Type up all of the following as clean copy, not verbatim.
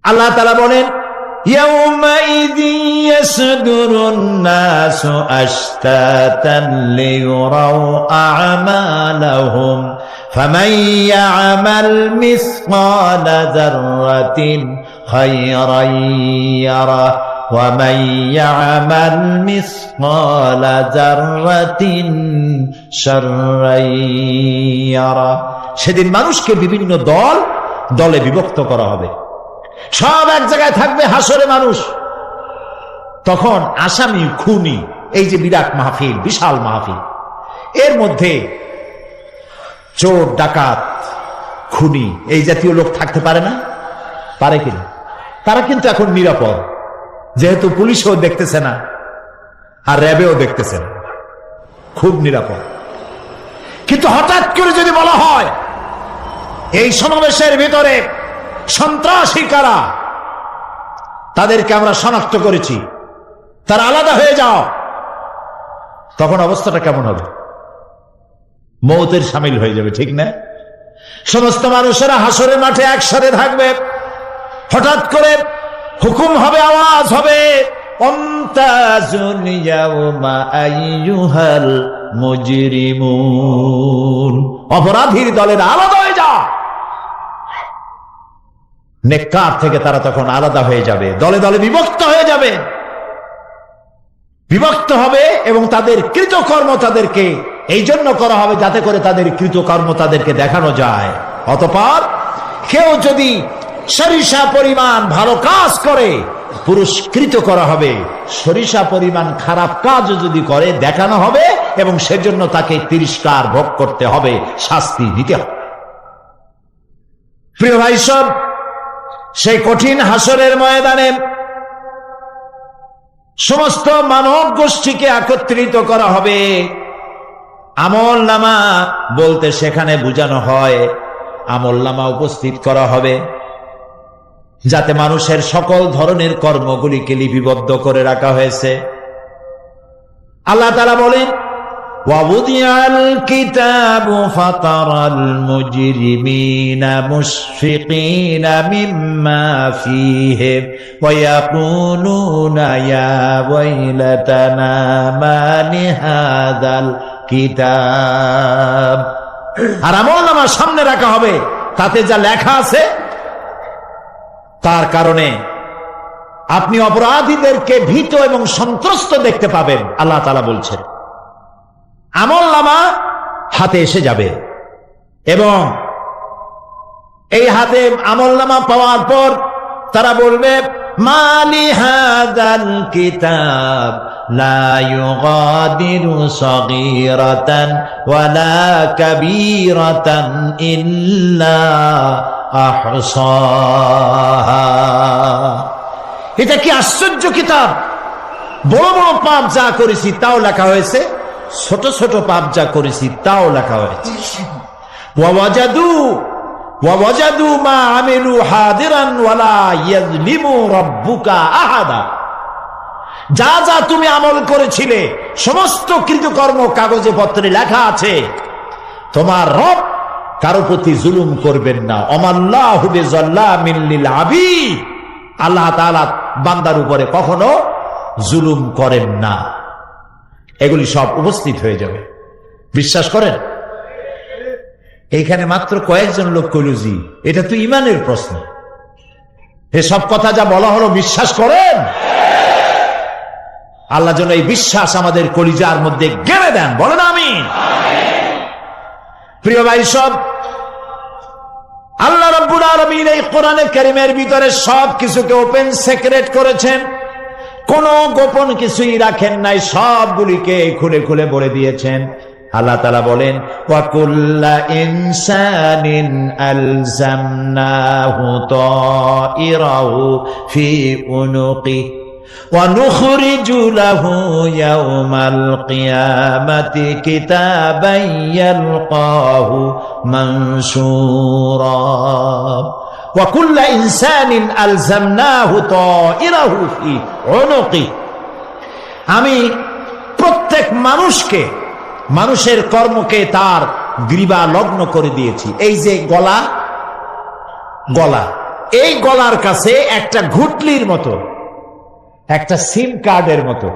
আল্লাহ তাআলা বলেন ইয়াউমাইযি ইয়াসদুরুন নাসু আশতাতান লিয়ুরাউ আ'মালাহুম ফামান ইয়া'মাল মিসকালা যাররাতিন খায়রান ইয়ারা ওয়া মান ইয়া'মাল মিসকালা যাররাতিন শাররান ইয়ারা। সেদিন মানুষকে বিভিন্ন দলে বিভক্ত করা হবে, সব এক জায়গায় থাকবে হাসরে মানুষ। তখন আসামি খুনি, এই যে বিরাট মাহফিল, বিশাল মাহফিল, এর মধ্যে চোর ডাকাত খুনি এই জাতীয় লোক থাকতে পারে না? পারে কিনা? তারা কিন্তু এখন নিরাপদ, যেহেতু পুলিশও দেখতেছে না আর র্যাবেও দেখতেছে না, খুব নিরাপদ। কিন্তু হঠাৎ করে যদি বলা হয় এই সমাবেশের ভিতরে সন্ত্রাসী কারা, তাদেরকে আমরা শনাক্ত করেছি, তারা আলাদা হয়ে যাও, তখন অবস্থাটা কেমন হবে? মৌতের শামিল হয়ে যাবে, ঠিক না? সমস্ত মানুষেরা হাসরের মাঠে একসাথে থাকবে, হঠাৎ করে হুকুম হবে, আওয়াজ হবে, অমতাজুল ইয়াউমা আইয়ুহাল মুজরিমুন, অপরাধীর দলের আলাদা হয়ে যাও। নেককার থেকে তারা তখন আলাদা হয়ে যাবে, দলে দলে বিভক্ত হয়ে যাবে, বিভক্ত হবে, এবং তাদের কৃতকর্ম তাদেরকে এই জন্য করা হবে যাতে করে তাদের কৃতকর্ম তাদেরকে দেখানো যায়। অতঃপর কেউ যদি সরিষা পরিমাণ ভালো কাজ করে পুরস্কৃত করা হবে, সরিষা পরিমাণ খারাপ কাজ যদি করে দেখানো হবে, এবং সেজন্য তাকে তিরস্কার ভোগ করতে হবে, শাস্তি দিতে হবে। প্রিয় ভাই সব, সেই কঠিন হাসরের ময়দানে সমস্ত মানব গোষ্ঠীকে একত্রিত করা হবে। আমল নামা বলতে সেখানে বোঝানো হয় আমল নামা উপস্থিত করা হবে, যাতে মানুষের সকল ধরনের কর্মগুলিকে লিপিবদ্ধ করে রাখা হয়েছে। আল্লাহ তাআলা বলেন وَوُضِعَ الْكِتَابُ فَتَرَى الْمُجْرِمِينَ مُشْفِقِينَ مِمَّا فِيهِ وَيَقُولُونَ يَا وَيْلَتَنَا مَا لِهَذَا الْكِتَابِ। আর আমলনামা সামনে রাখা হবে, তাতে যা লেখা আছে তার কারণে আপনি অপরাধীদেরকে ভীত এবং সন্ত্রস্ত দেখতে পাবেন। আল্লাহ তাআলা বলছেন আমলনামা হাতে এসে যাবে, এবং এই হাতে আমলনামা পাওয়ার পর তারা বলবে মালি হাযাল কিতাব লা ইউগাদিরু সগীরাতান ওয়ালা কাবীরাতান ইল্লা আহসাহা। এটা কি আশ্চর্য কিতাব! বড় বড় পাপ যা করেছি তাও লেখা হয়েছে, ছোট ছোট পাপ যা করেছি তাও লেখা হয়েছে। ওয়াজাদু মা আমিলু হাদিরান ওয়ালা ইয়াজলিমু রাব্বুকা আহাদা। যা যা তুমি আমল করেছিলে সমস্ত কৃতকর্ম কাগজে পত্রে লেখা আছে। তোমার রব কারো প্রতি জুলুম করবেন না। অমাল্লাহু বিযাল্লামিন লিল আবিদ, আল্লাহ তাআলা বান্দার উপরে কখনো জুলুম করেন না। এগুলি সব উপস্থিত হয়ে যাবে, বিশ্বাস করেন? এইখানে মাত্র কয়েকজন লোক কইল জি, এটা তো ইমানের প্রশ্ন। এসব কথা যা বলা হলো বিশ্বাস করেন? আল্লাহ যেন এই বিশ্বাস আমাদের কলিজার মধ্যে গেড়ে দেন, বলেন আমিন। প্রিয় ভাই সব, আল্লাহ রাব্বুল আলামিন এই কোরআনে কারীমের ভিতরে সব কিছুকে ওপেন সিক্রেট করেছেন, কোন গোপন কিছুই রাখেন নাই, সবগুলিকে খুলে খুলে বলে দিয়েছেন। আল্লাহ তাআলা বলেন ওয়া কুল্লা ইনসানিন আলজামনাহু তাইরাহু ফি উনুকি ওয়া নুখরিজু লাহু ইয়াওমাল কিয়ামাতি কিতাবান ইয়ালকাহু মানসুরা। ওয়া কুল্লা ইনসানিন আলজামনাহু তাইরাহু ফি উনুকি, আমি প্রত্যেক মানুষকে, মানুষের কর্মকে তার গ্রীবা লগ্ন করে দিয়েছি। এই যে গলা, এই গলার কাছে একটা ঘুটলির মতো, একটা সিম কার্ডের মতো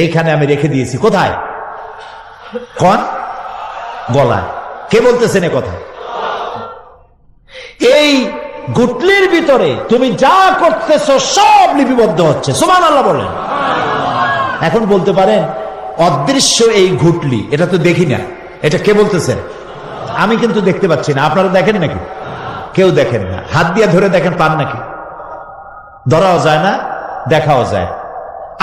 এইখানে আমি রেখে দিয়েছি। কোথায়? কোন গলায়? কে বলতেছেন এ কথা? এই গুটলির ভিতরে তুমি যা করতেছো সব লিপিবদ্ধ হচ্ছে। সুবহানাল্লাহ বলেন। এখন বলতে পারেন অদৃশ্য এই ঘুটলি, এটা তো দেখি না, এটা কে বলতেছেন? আমি কিন্তু দেখতে পাচ্ছি না। আপনারা দেখেন নাকি? কেউ দেখেন না। হাত দিয়ে ধরে দেখেন, পান নাকি? ধরাও যায় না, দেখাও যায়।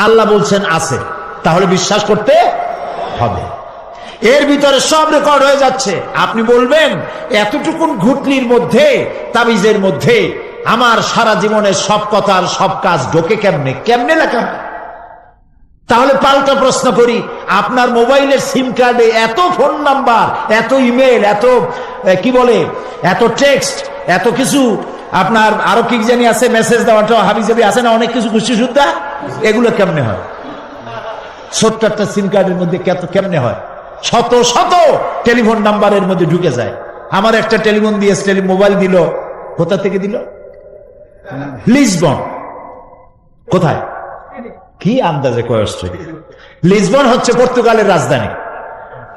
আল্লাহ বলছেন আছে, তাহলে বিশ্বাস করতে হবে। এর ভিতরে সব রেকর্ড হয়ে যাচ্ছে। আপনি বলবেন এতটুকুন ঘুটলির মধ্যে, তাবিজের মধ্যে আমার সারা জীবনের সব কথার সব কাজ ঢোকে কেমনে? কেমনে লেখা? তাহলে পাল্টা প্রশ্ন করি, আপনার মোবাইলের সিম কার্ডে এত ফোন নাম্বার, এত ইমেল, এত কি বলে, এত টেক্সট, এত কিছু, আপনার আরো কি জানি আছে, মেসেজ দেওয়াটা হাবিজাবি আছে না, অনেক কিছু খুশি সুদ্ধা, এগুলো কেমনে হয়? ছোট্ট একটা সিম কার্ডের মধ্যে কেমনে হয়? শত শত টেলিফোন নাম্বারের মধ্যে ঢুকে যায়। আমার একটা টেলিফোন দিয়ে মোবাইল দিল, কোথা থেকে দিল? লিসবন। কোথায়? কি আন্দাজে কয়েছে? লিসবন হচ্ছে পর্তুগালের রাজধানী।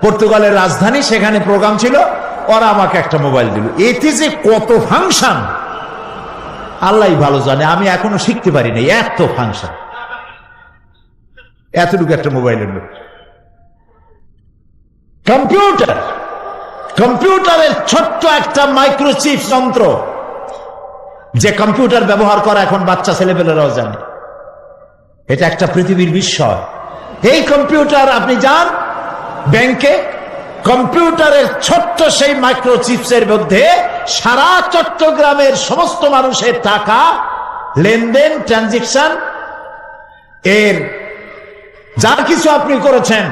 পর্তুগালের রাজধানী, সেখানে প্রোগ্রাম ছিল, ওরা আমাকে একটা মোবাইল দিল। এতে যে কত ফাংশন আল্লাহ ভালো জানে, আমি এখনো শিখতে পারি নাই। এত ফাংশন, এতটুকু একটা মোবাইলের মধ্যে। কম্পিউটার, কম্পিউটারের ছোট্ট একটা মাইক্রোচিপ যন্ত্র, যে কম্পিউটার ব্যবহার করা এখন বাচ্চা ছেলেপেলেরাও জানে। এটা একটা পৃথিবীর বিস্ময়। এই কম্পিউটার, আপনি যান ব্যাংকে, কম্পিউটারের ছোট্ট সেই মাইক্রোচিপসের মধ্যে সারা চট্টগ্রামের সমস্ত মানুষের টাকা লেনদেন, ট্রানজেকশন, এর যা কিছু আপনি করেছেন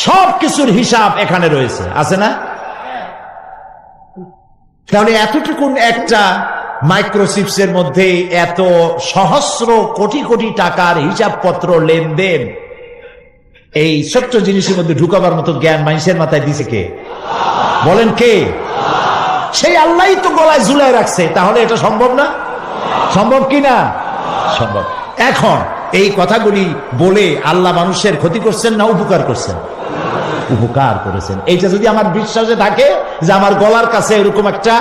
সব কিছুর হিসাব এখানে রয়েছে, আছে না? তাহলে এতটুকুন একটা মাইক্রোচিপসের মধ্যে এত সহস্র কোটি কোটি টাকার হিসাবপত্র, লেনদেন, এই ছোট্ট জিনিসের মধ্যে ঢুকাবার মতো জ্ঞান মানুষের মাথায় দিছে কে? বলেন কে? সেই আল্লাহই তো গলায় ঝুলায় রাখছে। তাহলে এটা সম্ভব না? সম্ভব কি না? সম্ভব। এখন এই কথাগুলি বলে আল্লাহ মানুষের ক্ষতি করছেন না উপকার করছেন? উপকার করেছেন। এইটা যদি আমার বিশ্বাসে থাকে যে আমার গলার কাছে এরকম একটা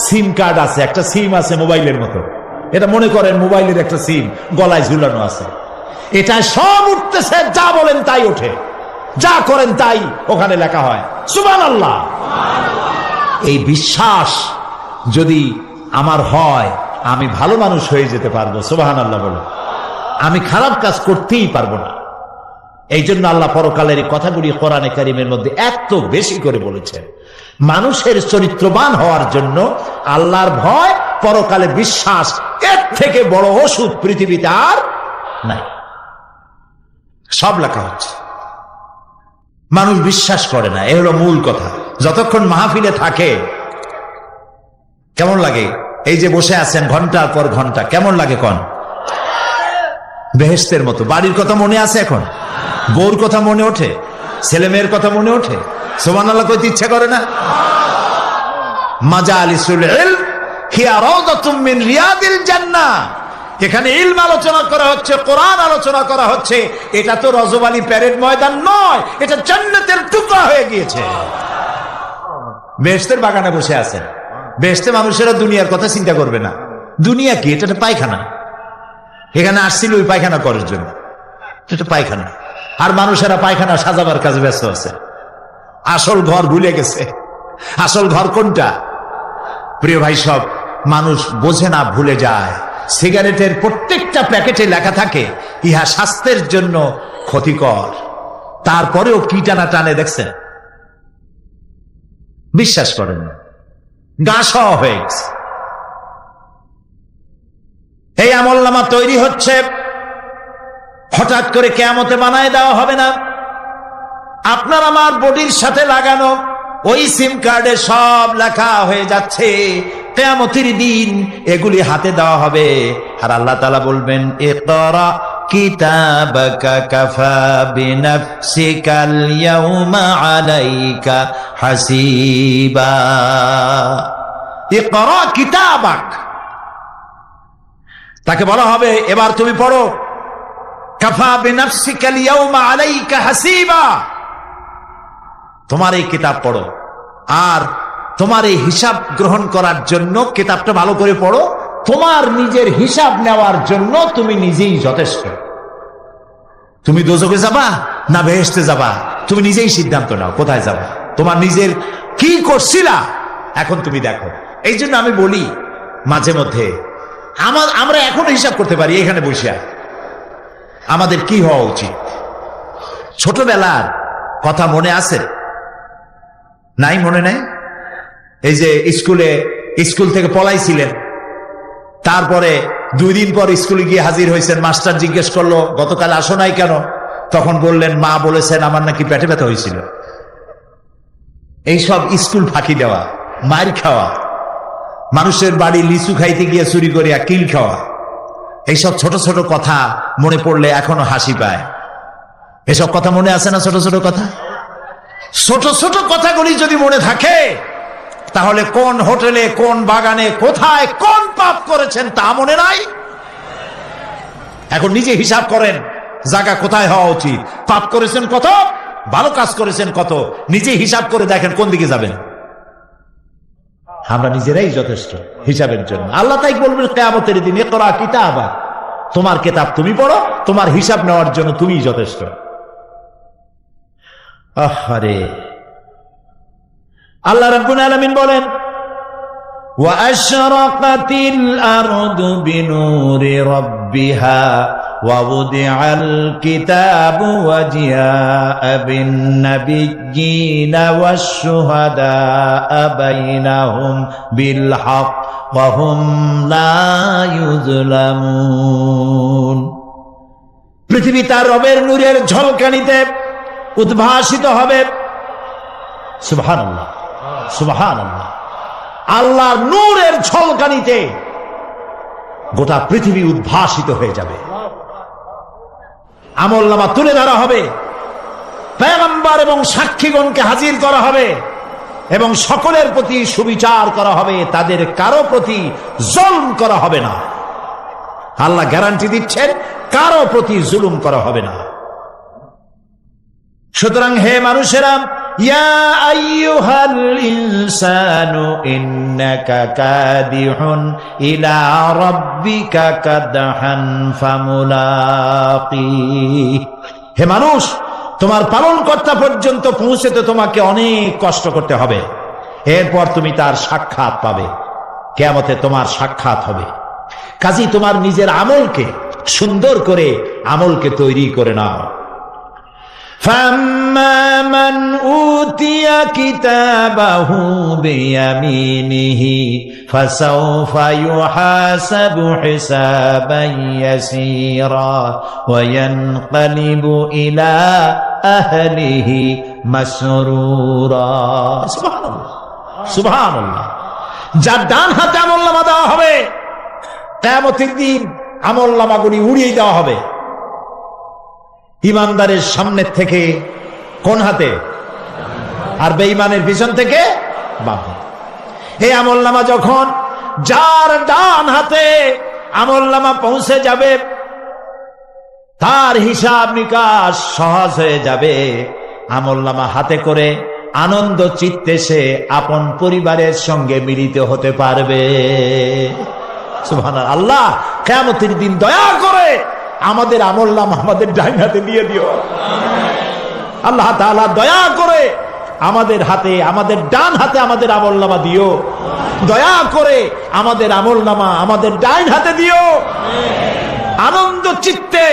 সিম কার্ড আছে, একটা সিম আছে মোবাইলের মতো, এটা মনে করেন মোবাইলের একটা সিম গলায় ঝুলানো আছে, এটা সব উঠতেছে, যা বলেন তাই ওঠে, যা করেন তাই ওখানে লেখা হয়। সুবহানাল্লাহ। এই বিশ্বাস যদি আমার হয়, আমি ভালো মানুষ হয়ে যেতে পারবো। সুবহানাল্লাহ বলো। আমি খারাপ কাজ করতেই পারবো না। এই জন্য আল্লাহ পরকালের এই কথাগুলি কোরআনে কারীমের মধ্যে এত বেশি করে বলেছেন। মানুষের চরিত্রবান হওয়ার জন্য আল্লাহর ভয়, পরকালে বিশ্বাস, এর থেকে বড় ওষুধ পৃথিবীতে আর নাই। সব লেখা হচ্ছে, মানুষ বিশ্বাস করে না, এ হলো মূল কথা। যতক্ষণ মাহফিলে থাকে কেমন লাগে? এই যে বসে আছেন ঘন্টার পর ঘন্টা, কেমন লাগে? কোন বেহেশতের মতো। বাড়ির কথা মনে আছে এখন? বউর কথা মনে ওঠে? ছেলে মেয়ের কথা মনে ওঠে? সুবহানাল্লাহ কইতে ইচ্ছা করে না? মাজালিসুল ইলম হিয়া রাউদাতুম মিন রিয়াদিল জান্নাহ। এখানে ইলম আলোচনা করা হচ্ছে, কোরআন আলোচনা করা হচ্ছে। এটা তো রজবালি প্যারেড ময়দান নয়, এটা জান্নাতের টুকরা হয়ে গিয়েছে। বেহেশতের বাগানে বসে আছেন। বেহেশতে মানুষেরা দুনিয়ার কথা চিন্তা করবে না। দুনিয়া কি? এটা পায়খানা। এখানে আসছিল ওই পায়খানা করার জন্য, এটা পায়খানা। আর মানুষেরা পায়খানা সাজাবার কাজে ব্যস্ত আছে, আসল ঘর ভুলে গেছে। আসল ঘর কোনটা? প্রিয় ভাই, সব মানুষ বোঝে না, ভুলে যায়। সিগারেটের প্রত্যেকটা প্যাকেটে লেখা থাকে ইহা স্বাস্থ্যের জন্য ক্ষতিকর, তারপরেও কি টানা টানে দেখছেন? বিশ্বাস করেন না, গা সওয়া হয়ে গেছে। এই আমলনামা তৈরি হচ্ছে, হঠাৎ করে কিয়ামতে বানায় দেওয়া হবে না। আপনার আমার বডির সাথে লাগানো ওই সিম কার্ডে সব লেখা হয়ে যাচ্ছে। কিয়ামতের দিন এগুলি হাতে দেওয়া হবে, আর আল্লাহ তাআলা বলবেন, ইকরা কিতাবাকা কাফা বিনাফসিকাল ইয়াউমা আলাইকা হাসিবা। ইকরা কিতাবাক, তাকে বলা হবে এবার তুমি পড়ো, কাফা বিনাফসিকাল ইয়াউমা আলাইকা হাসিবা, তোমার এই কিতাব পড়ো, আর তোমার এই হিসাব গ্রহণ করার জন্য কিতাবটা ভালো করে পড়ো, তোমার নিজের হিসাব নেওয়ার জন্য তুমি নিজেই যথেষ্ট। তুমি দোজখে যাবা না বেহেশতে যাবা, তুমি নিজেই সিদ্ধান্ত নাও কোথায় যাবা। তোমার নিজের কি করছিলা এখন তুমি দেখো। এই জন্য আমি বলি মাঝে মধ্যে আমরা এখন হিসাব করতে পারি এখানে বসিয়া আমাদের কি হওয়া উচিত। ছোটবেলার কথা মনে আছে? নাই, মনে নাই? এই যে স্কুল থেকে পলাইছিলেন, তারপরে 2 দিন পর স্কুলে গিয়ে হাজির হয়েছেন, মাস্টার জিজ্ঞেস করলো গতকাল আসো নাই কেন? তখন বললেন মা বলেছেন আমার নাকি পেটে ব্যথা হয়েছিল। এইসব স্কুল ফাঁকি দেওয়া, মার খাওয়া, মানুষের বাড়ি লিচু খাইতে গিয়ে চুরি করিয়া কিল খাওয়া, এইসব ছোট ছোট কথা মনে পড়লে এখনো হাসি পায়। এসব কথা মনে আছে না? ছোট ছোট কথা, ছোট ছোট কথাগুলি যদি মনে থাকে তাহলে কোন হোটেলে, কোন বাগানে, কোথায় কোন পাপ করেছেন তা মনে নাই। এখন নিজে হিসাব করেন জায়গা কোথায় হওয়া উচিত, পাপ করেছেন কত, ভালো কাজ করেছেন কত, নিজে হিসাব করে দেখেন কোন দিকে যাবেন। আমরা নিজেরাই যথেষ্ট হিসাবের জন্য। আল্লাহ তাই বলবেন কিয়ামতের দিন, ইকরা কিতাবা, তোমার কিতাব তুমি পড়ো, তোমার হিসাব নেওয়ার জন্য তুমিই যথেষ্ট। আহারে, আল্লাহ রাব্বুল আলামিন বলেন ওয়া আশরাকাতিল আরদু বিনুরি রাব্বিহা ওয়া wudi'al কিতাবু ওয়া জিআ'a বিন নাবিয়্যিনা ওয়াশ শুহাদা'a বাইনাহুম বিল হক ওয়া হুম লা ইউযলামুন। পৃথিবী তার রবের নূরের ঝলকানিতে উদ্ভাসিত হবে। সুবহানাল্লাহ, সুবহানাল্লাহ। আল্লাহর নূরের ঝলকানিতে গোটা পৃথিবী উদ্ভাসিত হয়ে যাবে। আমলনামা তুলে ধরা হবে, পয়গম্বর এবং সাক্ষীগণকে হাজির করা হবে এবং সকলের প্রতি সুবিচার করা হবে, তাদের কারো প্রতি জুলুম করা হবে না। আল্লাহ গ্যারান্টি দিচ্ছেন কারো প্রতি জুলুম করা হবে না। সুতরাং হে মানুষেরা, ইয়া আইয়ুহাল ইনসানু ইন্নাকা কাদিহুন ইলা রাব্বিকা কাদহান ফামুলাকি। হে মানুষ, তোমার পালনকর্তা পর্যন্ত পৌঁছতে তোমাকে অনেক কষ্ট করতে হবে, এরপর তুমি তার সাক্ষাৎ পাবে। কিয়ামতে তোমার সাক্ষাৎ হবে। কাজেই তোমার নিজের আমলকে সুন্দর করে আমলকে তৈরি করে নাও। فَأَمَّا مَنْ أُوتِيَ كِتَابَهُ بِيَمِينِهِ فَسَوْفَ يُحَاسَبُ حِسَابًا يَسِيرًا وَيَنْقَلِبُ إِلَى أَهْلِهِ مسرورا। সুবহানাল্লাহ, সুবহানাল্লাহ। যার ডান হাতে আমলনামা দেওয়া হবে, কিয়ামতের দিন আমলনামাগুলি উড়িয়ে দেওয়া হবে। ইমানদারের সামনের থেকে কোন হাতে, আর বেঈমানের পিছন থেকে বাম হাতে। এই আমলনামা যখন যার ডান হাতে আমলনামা পৌঁছে যাবে, তার হিসাব নিকাশ সহজ হয়ে যাবে। আমলনামা হাতে করে আনন্দ চিত্তে সে আপন পরিবারের সঙ্গে মিলিত হতে পারবে। সুবহানাল্লাহ। আল্লাহ কিয়ামতের দিন দয়া করে আমাদের আমলনামা আমাদের ডান হাতে দিয়ে দিও। আল্লাহ তাআলা দয়া করে আমাদের হাতে, আমাদের ডান হাতে আমাদের আমলনামা দিও। দয়া করে আমাদের আমলনামা আমাদের ডান হাতে দিও। আনন্দ চিত্তে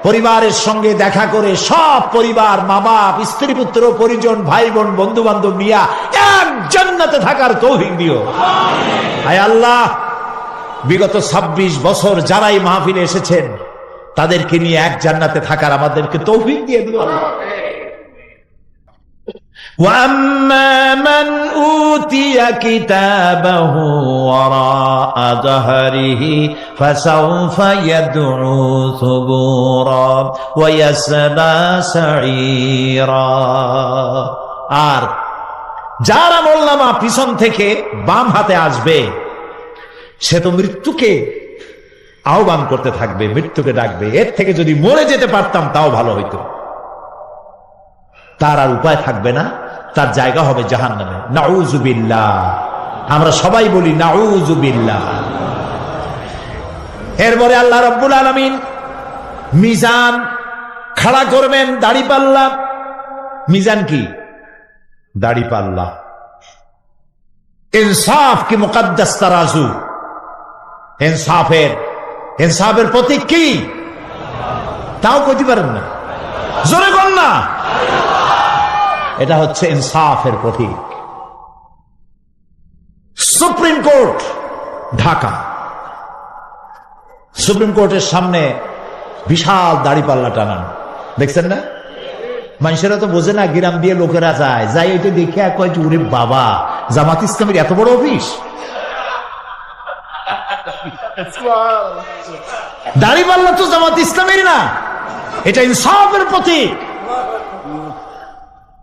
পরিবারের সঙ্গে দেখা করে সব পরিবার, মা বাপ, স্ত্রী পুত্র পরিজন, ভাই বোন, বন্ধু বান্ধব নিয়া এক জান্নাতে থাকার তৌফিক দিও। আয় আল্লাহ, বিগত 26 বছর যারাই মাহফিলে এসেছেন তাদেরকে নিয়ে এক জান্নাতে থাকার আমাদেরকে তৌফিক দিয়ে দিও। وَأَمَّا مَنْ أُوتِيَ كِتَابَهُ وَرَاءَ ظَهْرِهِ فَسَوْفَ يَدْعُو ثُبُورًا وَيَصْلَى سَعِيرًا। আর যার আমলনামা পিছন থেকে বাম হাতে আসবে, সে তো মৃত্যুকে আহ্বান করতে থাকবে, মৃত্যুকে ডাকবে। এর থেকে যদি মরে যেতে পারতাম তাও ভালো হইতো। তার আর উপায় থাকবে না, তার জায়গা হবে জাহান্নামে। নাউযুবিল্লাহ। আমরা সবাই বলি নাউযুবিল্লাহ। এরপরে আল্লাহ রাব্বুল আলামিন মিজান খাড়া করবেন, দাড়িপাল্লা। মিজান কি? দাড়িপাল্লা। ইনসাফ কি মুকদ্দাস তারাজু। ইনসাফের প্রতীক কি? তাও কইতে পারেন না, জোরে বল না। এটা হচ্ছে ইনসাফের প্রতীক। সুপ্রিম কোর্ট ঢাকা, সুপ্রিম কোর্টের সামনে বিশাল দাড়িপাল্লা টানানো, দেখছেন না? মানুষেরা তো বোঝে না, গ্রাম দিয়ে লোকেরা যায়, যাই ওইটা দেখে কয়, ওরে বাবা, জামাত ইসলামের এত বড় অফিস। দাড়িপাল্লা তো জামাত ইসলামের না, এটা ইনসাফের প্রতীক।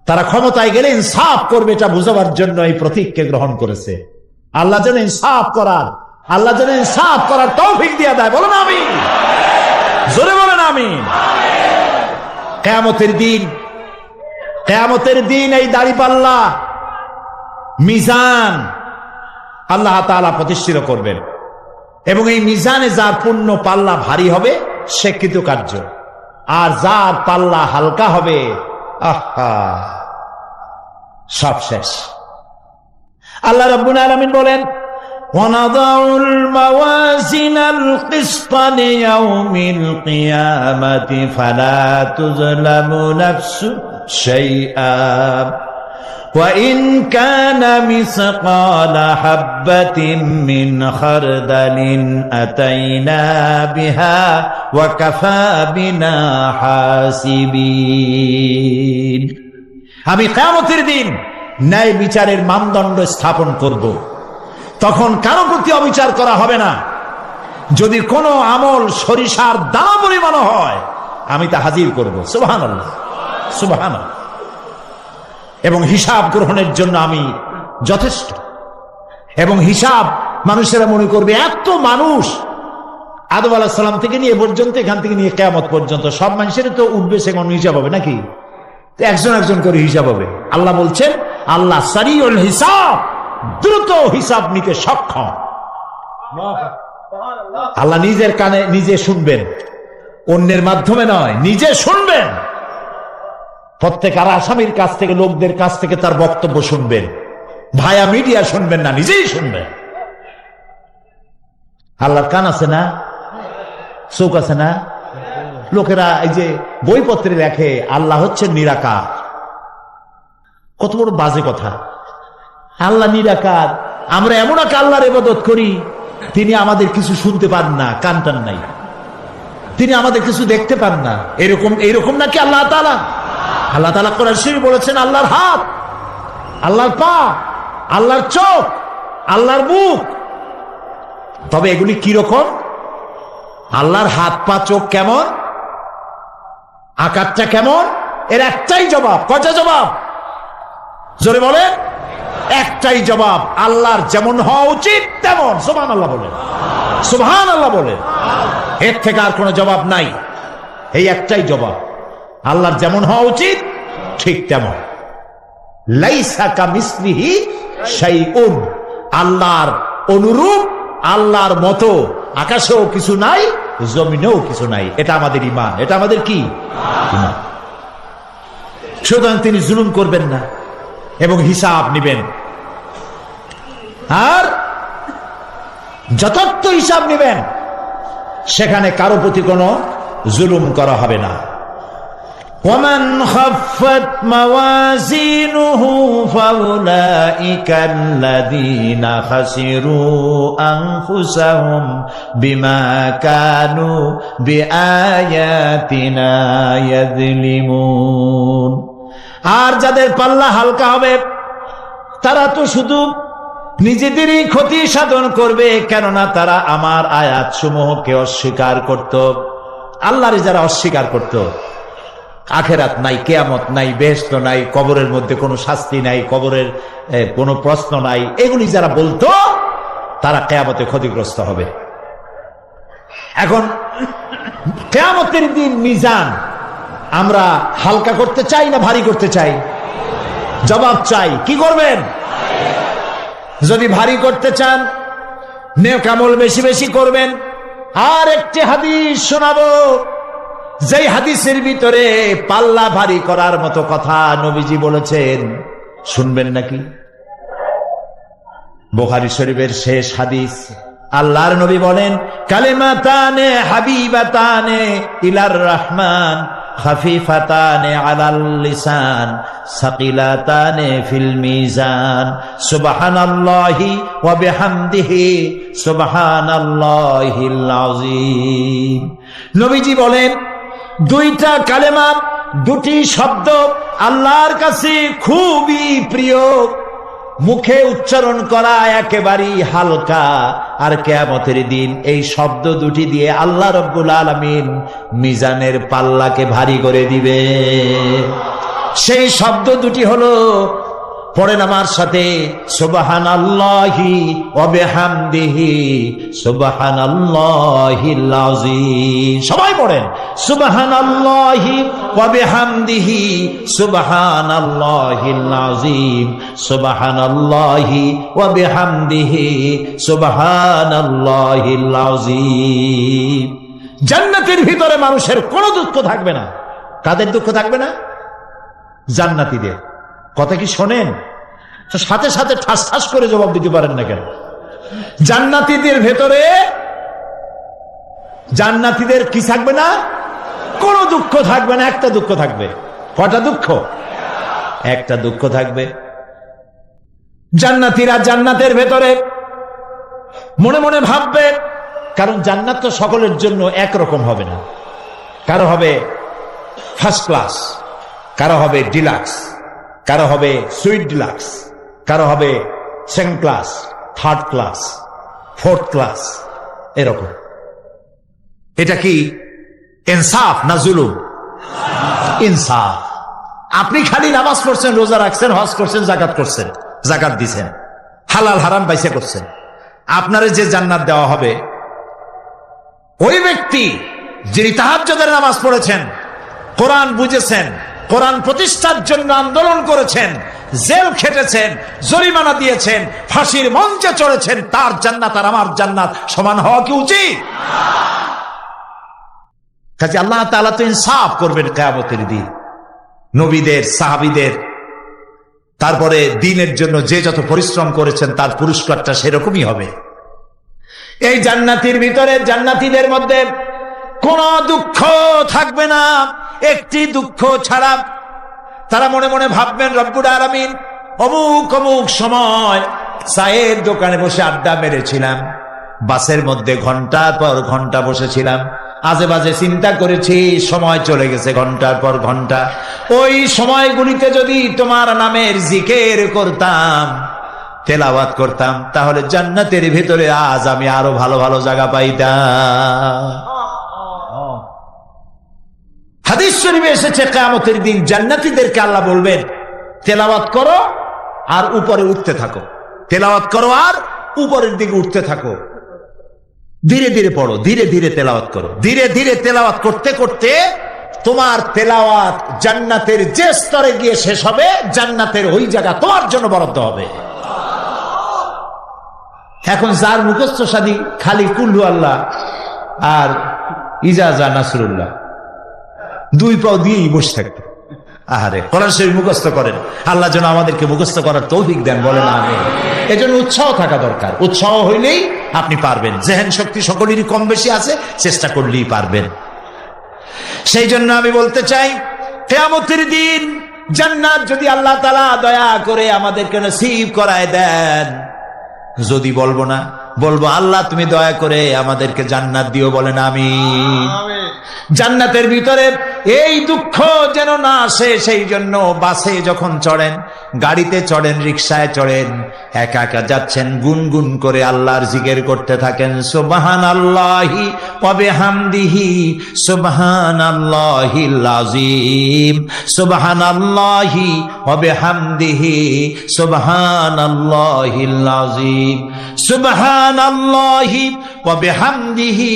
তারা ক্ষমতায় গেলে ইনসাফ করবে, এটা বোঝাবার জন্য এই প্রতীককে গ্রহণ করেছে। আল্লাহ যেন ইনসাফ করার তৌফিক দিয়া দেয়। বলেন আমিন, জোরে বলেন আমিন। কিয়ামতের দিন এই দাড়িপাল্লা মিজান আল্লাহ তাআলা প্রতিষ্ঠিত করবেন, এবং এই মিজানে যার পুণ্য পাল্লা ভারী হবে সে কৃতকার্য, আর যার পাল্লা হালকা হবে আহা, সব শেষ। আল্লাহ রাব্বুল আলামিন বলেন, وَنَضَعُ الْمَوَازِينَ الْقِسْطَ لِيَوْمِ الْقِيَامَةِ فَلَا تُظْلَمُ نَفْسٌ شَيْئًا وَإِنْ كَانَ مِثْقَالَ حَبَّةٍ مِّنْ خَرْدَلٍ أَتَيْنَا بِهَا وَكَفَى بِنَا حَاسِبِينَ। আমি কিয়ামতের দিন ন্যায় বিচারের মানদণ্ড স্থাপন করব। তখন কারো প্রতি অবিচার করা হবে না। যদি কোনো আমল সরিষার দানা পরিমাণ হয়, আমি তা হাজির করব। সুবহানাল্লাহ, সুবহানাল্লাহ। এবং হিসাব গ্রহণের জন্য আমি যথেষ্ট। এবং হিসাব মানুষেরা মনে করবে, এত মানুষ আদম আলাইহিস সালাম থেকে নিয়ে পর্যন্ত, এখান থেকে নিয়ে কিয়ামত পর্যন্ত সব মানুষের তো উঠবে সেখান হিসাব হবে নাকি? একজন একজন করে হিসাব হবে। আল্লাহ বলছেন, আল্লাহ সারিউল হিসাব, দ্রুত হিসাব নিতে সক্ষম। আল্লাহ নিজের কানে নিজে শুনবেন, অন্যের মাধ্যমে নয়, নিজে শুনবেন। প্রত্যেক আর আসামির কাছ থেকে, লোকদের কাছ থেকে তার বক্তব্য শুনবেন, ভায়া মিডিয়া শুনবেন না, নিজেই শুনবেন। আল্লাহর কান আছে না, চোখ আছে না? লোকেরা এই যে বইপত্রে লেখে আল্লাহ হচ্ছে নিরাকার, কত বড় বাজে কথা। আল্লাহ নিরাকার, আমরা এমন এক আল্লাহর ইবাদত করি, তিনি আমাদের কিছু শুনতে পান না, কান টান নাই, তিনি আমাদের কিছু দেখতে পান না। এরকম নাকি আল্লাহ তাআলা? আল্লাহ তাআলা কোরআন শরীফে বলেছেন, আল্লাহর হাত, আল্লাহর পা, আল্লাহর চোখ, আল্লাহর মুখ। তবে এগুলি কি রকম? আল্লাহর হাত, পা, চোখ কেমন, আকারটা কেমন? এর একটাই জবাব। কয়টা জবাব? জোরে বলে, একটাই জবাব। আল্লাহর যেমন হওয়া উচিত তেমন। সুবহানাল্লাহ বলেন, সুবহানাল্লাহ বলেন। এর থেকে আর কোনো জবাব নাই, এই একটাই জবাব। আল্লাহর যেমন হওয়া উচিত ঠিক তেমন। লাইসা কামিসলিহি শাইউন, আল্লাহর অনুরূপ, আল্লাহর মতো আকাশেও কিছু নাই, জমিনেও কিছু নাই। এটা আমাদের ঈমান, এটা আমাদের কি ঈমান। সুতরাং তিনি জুলুম করবেন না এবং হিসাব নেবেন, আর যথার্থ হিসাব নেবেন। সেখানে কারো প্রতি কোনো জুলুম করা হবে না। ومن خفت موازينه فأولئك الذين خسروا أنفسهم بما كانوا بآياتنا يظلمون। আর যাদের পাল্লা হালকা হবে তারা তো শুধু নিজেদেরই ক্ষতি সাধন করবে, কেননা তারা আমার আয়াত সমূহকে অস্বীকার করত। আল্লাহরে যারা অস্বীকার করত, আখেরাত নাই, কিয়ামত নাই, বেহেশত নাই, কবরের মধ্যে কোনো শাস্তি নাই, কবরের কোনো প্রশ্ন নাই, এগুলি যারা বলতো তারা কিয়ামতে ক্ষতিগ্রস্ত হবে। এখন কিয়ামতের দিন মিজান আমরা হালকা করতে চাই না ভারী করতে চাই? জবাব চাই। কি করবেন? যদি ভারী করতে চান নেক আমল বেশি বেশি করবেন। আর একটি হাদিস শোনাবো, যেই হাদিসের ভিতরে পাল্লা ভারী করার মতো কথা নবীজি বলেছেন, শুনবেন নাকি? বুখারী শরীফের শেষ হাদিস। আল্লাহর নবী বলেন, কালিমাতানে হাবিবাতানে ইলার রহমান খাফিফাতানে আলাল লিসান সাকিলাতানে ফিল মিজান সুবহানাল্লাহি ওয়া বিহামদিহি সুবহানাল্লাহিল আযীম। নবীজি বলেন, দুইটা কালেমা, দুটি শব্দ আল্লাহর কাছে খুবই প্রিয়, মুখে উচ্চারণ করা একেবারেই হালকা, আর কিয়ামতের দিন এই শব্দ দুটি দিয়ে আল্লাহ রাব্বুল আলামিন মিজানের পাল্লাকে ভারী করে দিবে। সেই শব্দ দুটি হলো, পড়েন আমার সাথে, সুবহানাল্লাহি ওয়া বিহামদিহি সুবহানাল্লাহিল আযীম। সবাই পড়েন, সুবহানাল্লাহি ওয়া বিহামদিহি সুবহানাল্লাহিল আযীম সুবহানাল্লাহি ওয়া বিহামদিহি সুবহানাল্লাহিল আযীম। জান্নাতের ভিতরে মানুষের কোনো দুঃখ থাকবে না। কাদের দুঃখ থাকবে না? জান্নাতীদের। কথা কি শোনেন? তো সাথে সাথে ঠাস ঠাস করে জবাব দিতে পারেন না কেন? জান্নাতীদের ভেতরে, জান্নাতীদের কি থাকবে না? কোনো দুঃখ থাকবে না। একটা দুঃখ থাকবে। কটা দুঃখ? একটা দুঃখ থাকবে। জান্নাতীরা জান্নাতের ভেতরে মনে মনে ভাববে, কারণ জান্নাত তো সকলের জন্য একরকম হবে না। কারো হবে ফার্স্ট ক্লাস, কারো হবে ডিলাক্স, কারো হবে সুইট ডিলাক্স, কারো হবে second class, third class, fourth class, এরকম। এটা কি ইনসাফ না জুলুম? ইনসাফ। আপনি খালি নামাজ পড়ছেন, রোজা রাখছেন, হজ করছেন, যাকাত করছেন, যাকাত দিছেন, হালাল হারাম বাইসে করছেন, আপনার যে জান্নাত দেওয়া হবে, ওই ব্যক্তি যিনি তাহাজ্জুদের নামাজ পড়েছেন, কোরআন বুঝেছেন, কোরআন প্রতিষ্ঠার জন্য আন্দোলন করেছেন, জেল খেটেছেন, জরিমানা দিয়েছেন, ফাঁসির মঞ্চে চড়েছেন, তার জান্নাত আর আমার জান্নাত সমান হওয়া কি উচিত? কাজে আল্লাহ তাআলা তো ইনসাফ করবেন কিয়ামতের দিন। নবীদের, সাহাবীদের, তারপরে দ্বীনের জন্য যে যত পরিশ্রম করেছেন তার পুরস্কারটা সেরকমই হবে। এই জান্নাতের ভিতরে, জান্নাতীদের মধ্যে কোন দুঃখ থাকবে না, একটি দুঃখ ছাড়া। তারা মনে মনে ভাববেন, রব্বুল আলামিন, অমুক অমুক সময় চায়ের দোকানে বসে আড্ডা মেরেছিলাম, বাসের মধ্যে ঘন্টার পর ঘন্টা বসেছিলাম, আজে বাজে চিন্তা করেছি, সময় চলে গেছে ঘন্টার পর ঘন্টা। ওই সময়গুলিতে যদি তোমার নামের জিকির করতাম, তেলাওয়াত করতাম, তাহলে জান্নাতের ভিতরে আজ আমি আরো ভালো ভালো জায়গা পাইতাম। হাদিস শরীফে এসেছে, কিয়ামতের দিন জান্নাতীদেরকে আল্লাহ বলবেন, তেলাওয়াত করো আর উপরে উঠতে থাকো, তেলাওয়াত করো আর উপরের দিকে উঠতে থাকো, ধীরে ধীরে পড়ো, ধীরে ধীরে তেলাওয়াত করো। ধীরে ধীরে তেলাওয়াত করতে করতে তোমার তেলাওয়াত জান্নাতের যে স্তরে গিয়ে শেষ হবে, জান্নাতের ওই জায়গা তোমার জন্য বরাদ্দ হবে। এখন যার মুখস্থ সাদি খালি কুল্লু আল্লাহ আর ইজাজা নাসরুল্লাহ, দুই পাও দিয়েই বসে থাকবে। আহারে, কোরআন শরীফ মুখস্থ করেন, আল্লাহ যেন আমাদেরকে মুখস্থ করার তৌফিক দেন, বলেন আমিন। এজন্য উৎসাহ থাকা দরকার। উৎসাহ হইলেই আপনি পারবেন। জেহেন শক্তি সকলেরই কম বেশি আছে, চেষ্টা করলেই পারবেন। সেই জন্য আমি বলতে চাই, কিয়ামতের দিন জান্নাত যদি আল্লাহ তাআলা দয়া করে আমাদেরকে নসিব করায় দেন, যদি বলবো না, বলবো আল্লাহ তুমি দয়া করে আমাদেরকে জান্নাত দিও, বলেন আমিন। জান্নাতের ভিতরে এই দুঃখ যেন না আসে, সেই জন্য বাসে যখন চড়েন, গাড়িতে চড়েন, রিকশায় চড়েন, একা একা যাচ্ছেন, গুনগুন করে আল্লাহর জিকির করতে থাকেন। সুবহানাল্লাহি ওয়া বিহামদিহি সুবহানাল্লাহিল আযীম, সুবহানাল্লাহি ওয়া বিহামদিহি সুবহানাল্লাহিল আযীম, সুবহানাল্লাহি ওয়া বিহামদিহি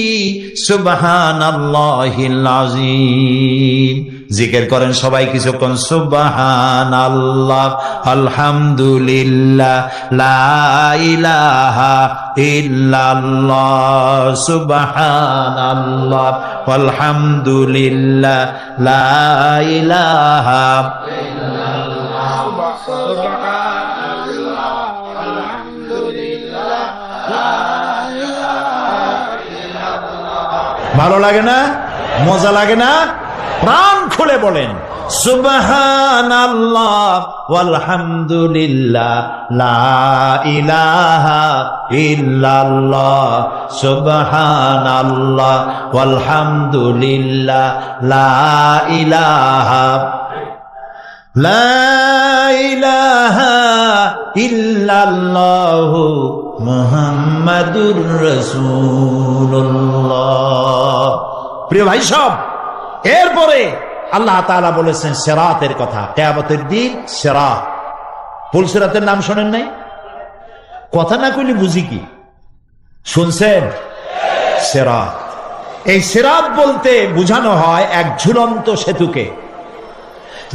সুবহানাল্লাহিল আযীম। জিকির করেন সবাই কিছুক্ষণ, সুবহানাল্লাহ, আলহামদুলিল্লাহ, লা ইলাহা ইল্লাল্লাহ, সুবহানাল্লাহ, আলহামদুলিল্লাহ, লা ইলাহা ইল্লাল্লাহ, সুবহানাল্লাহ, আলহামদুলিল্লাহ, লা ইলাহা ইল্লাল্লাহ। ভালো লাগে না? মজা লাগে না? প্রাণ খুলে বলেন সুবহানাল্লাহ ওয়ালহামদুলিল্লাহ, লা ইলাহা ইল্লাল্লাহ, সুবহানাল্লাহ ওয়ালহামদুলিল্লাহ, লা ইলাহা ইল্লাল্লাহু মুহাম্মাদুর রাসূলুল্লাহ। প্রিয় ভাই সব, এরপরে আল্লাহ তাআলা বলেছেন সিরাতের কথা, কিয়ামতের দিন সিরাত। পুল সিরাতের নাম শোনেন নাই? কথা না কইলে বুঝি কি? শুনছেন? সিরাত। এই সিরাত বলতে বোঝানো হয় এক ঝুলন্ত সেতুকে,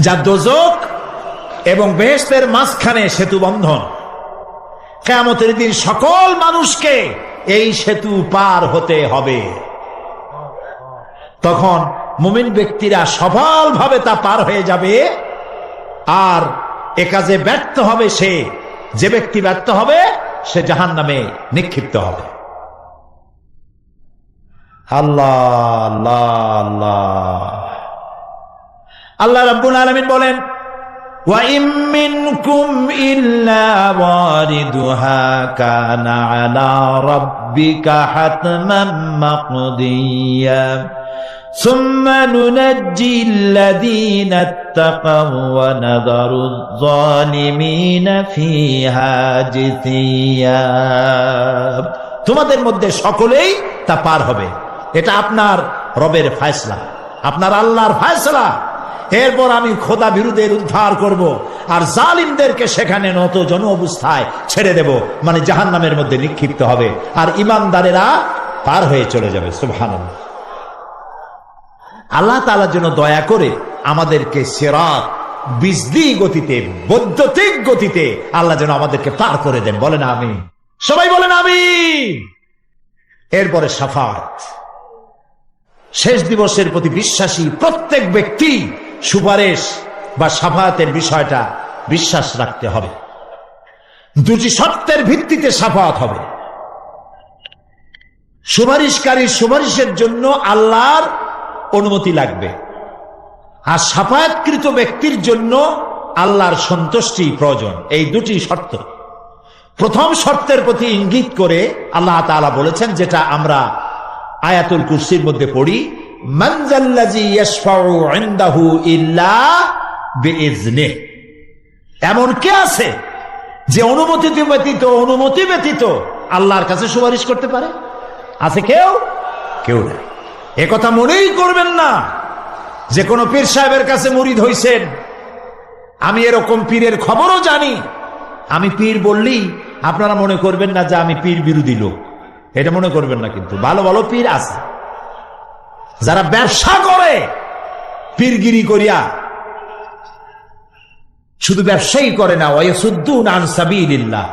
যা দোজখ এবং বেহেশতের মাঝখানে সেতু বন্ধন। কিয়ামতের দিন সকল মানুষকে এই সেতু পার হতে হবে। তখন মুমিন ব্যক্তিরা সফলভাবে তা পার হয়ে যাবে, আর এ কাজে ব্যর্থ হবে সে, যে ব্যক্তি ব্যর্থ হবে সে জাহান্নামে নিক্ষিপ্ত হবে। আল্লাহ আল্লাহ আল্লাহ। আল্লাহ রাব্বুল আলামিন বলেন ওয়া ইম মিনকুম ইল্লা ওয়ারিদুহা কানা আলা রাব্বিকা হাতমান মাকদিয়া সুম্মা নুনাজ্জি আল্লাযীনা ইত্তাকাও ওয়া নাযারু আয-যালিমিনা ফীহা জিসিয়া। তোমাদের মধ্যে সকলেই তা পার হবে, এটা আপনার রবের ফয়সালা, আপনার আল্লাহর ফয়সালা। এরপর আমি খোদা বিরুদ্ধের উদ্ধার করব, আর জালিমদেরকে সেখানে নত জন অবস্থায় ছেড়ে দেব, মানে জাহান্নামের মধ্যে নিক্ষিপ্ত হবে, আর ঈমানদারেরা পার হয়ে চলে যাবে। সুবহানাল্লাহ। আল্লাহ তাআলার জন্য দয়া করে আমাদেরকে সিরাত বিজলি গতিতে, বৈদ্যুতিক গতিতে আল্লাহ যেন আমাদেরকে পার করে দেন। বলেন আমিন, সবাই বলেন আমিন। এরপরে শাফাত, শেষ দিবসের প্রতি বিশ্বাসী প্রত্যেক ব্যক্তি সুপারিশ বা শাফাতের বিষয়টা বিশ্বাস রাখতে হবে। দুটি শর্তের ভিত্তিতে শাফাত হবে। সুপারিশকারীর সুপারিশের জন্য আল্লাহর অনুমতি লাগবে, আর শাফায়াতকৃত ব্যক্তির জন্য আল্লাহর সন্তুষ্টি প্রয়োজন। এই দুটি শর্ত। প্রথম শর্তের প্রতি ইঙ্গিত করে আল্লাহ তাআলা বলেছেন, যেটা আমরা আয়াতুল কুরসির মধ্যে পড়ি, মান যাল্লাযী ইয়াশফাউ ইনদাহু ইল্লা বিইজনিহি। এমন কে আছে যে অনুমতি ব্যতীত আল্লাহর কাছে সুপারিশ করতে পারে? আছে কেউ? কেউ নাই। একথা মনেই করবেন না যে কোনো পীর সাহেবের কাছে মুরিদ হইছেন। আমি এরকম পীরের খবরও জানি। আমি পীর বললেই আপনারা মনে করবেন না যে আমি পীর বিরোধী লোক, এটা মনে করবেন না। কিন্তু ভালো ভালো পীর আছে যারা ব্যবসা করে পীরগিরি করিয়া, শুধু ব্যবসায়ী করে না, ওয়ায়াসুদ্দুনা আন সাবিলিল্লাহ।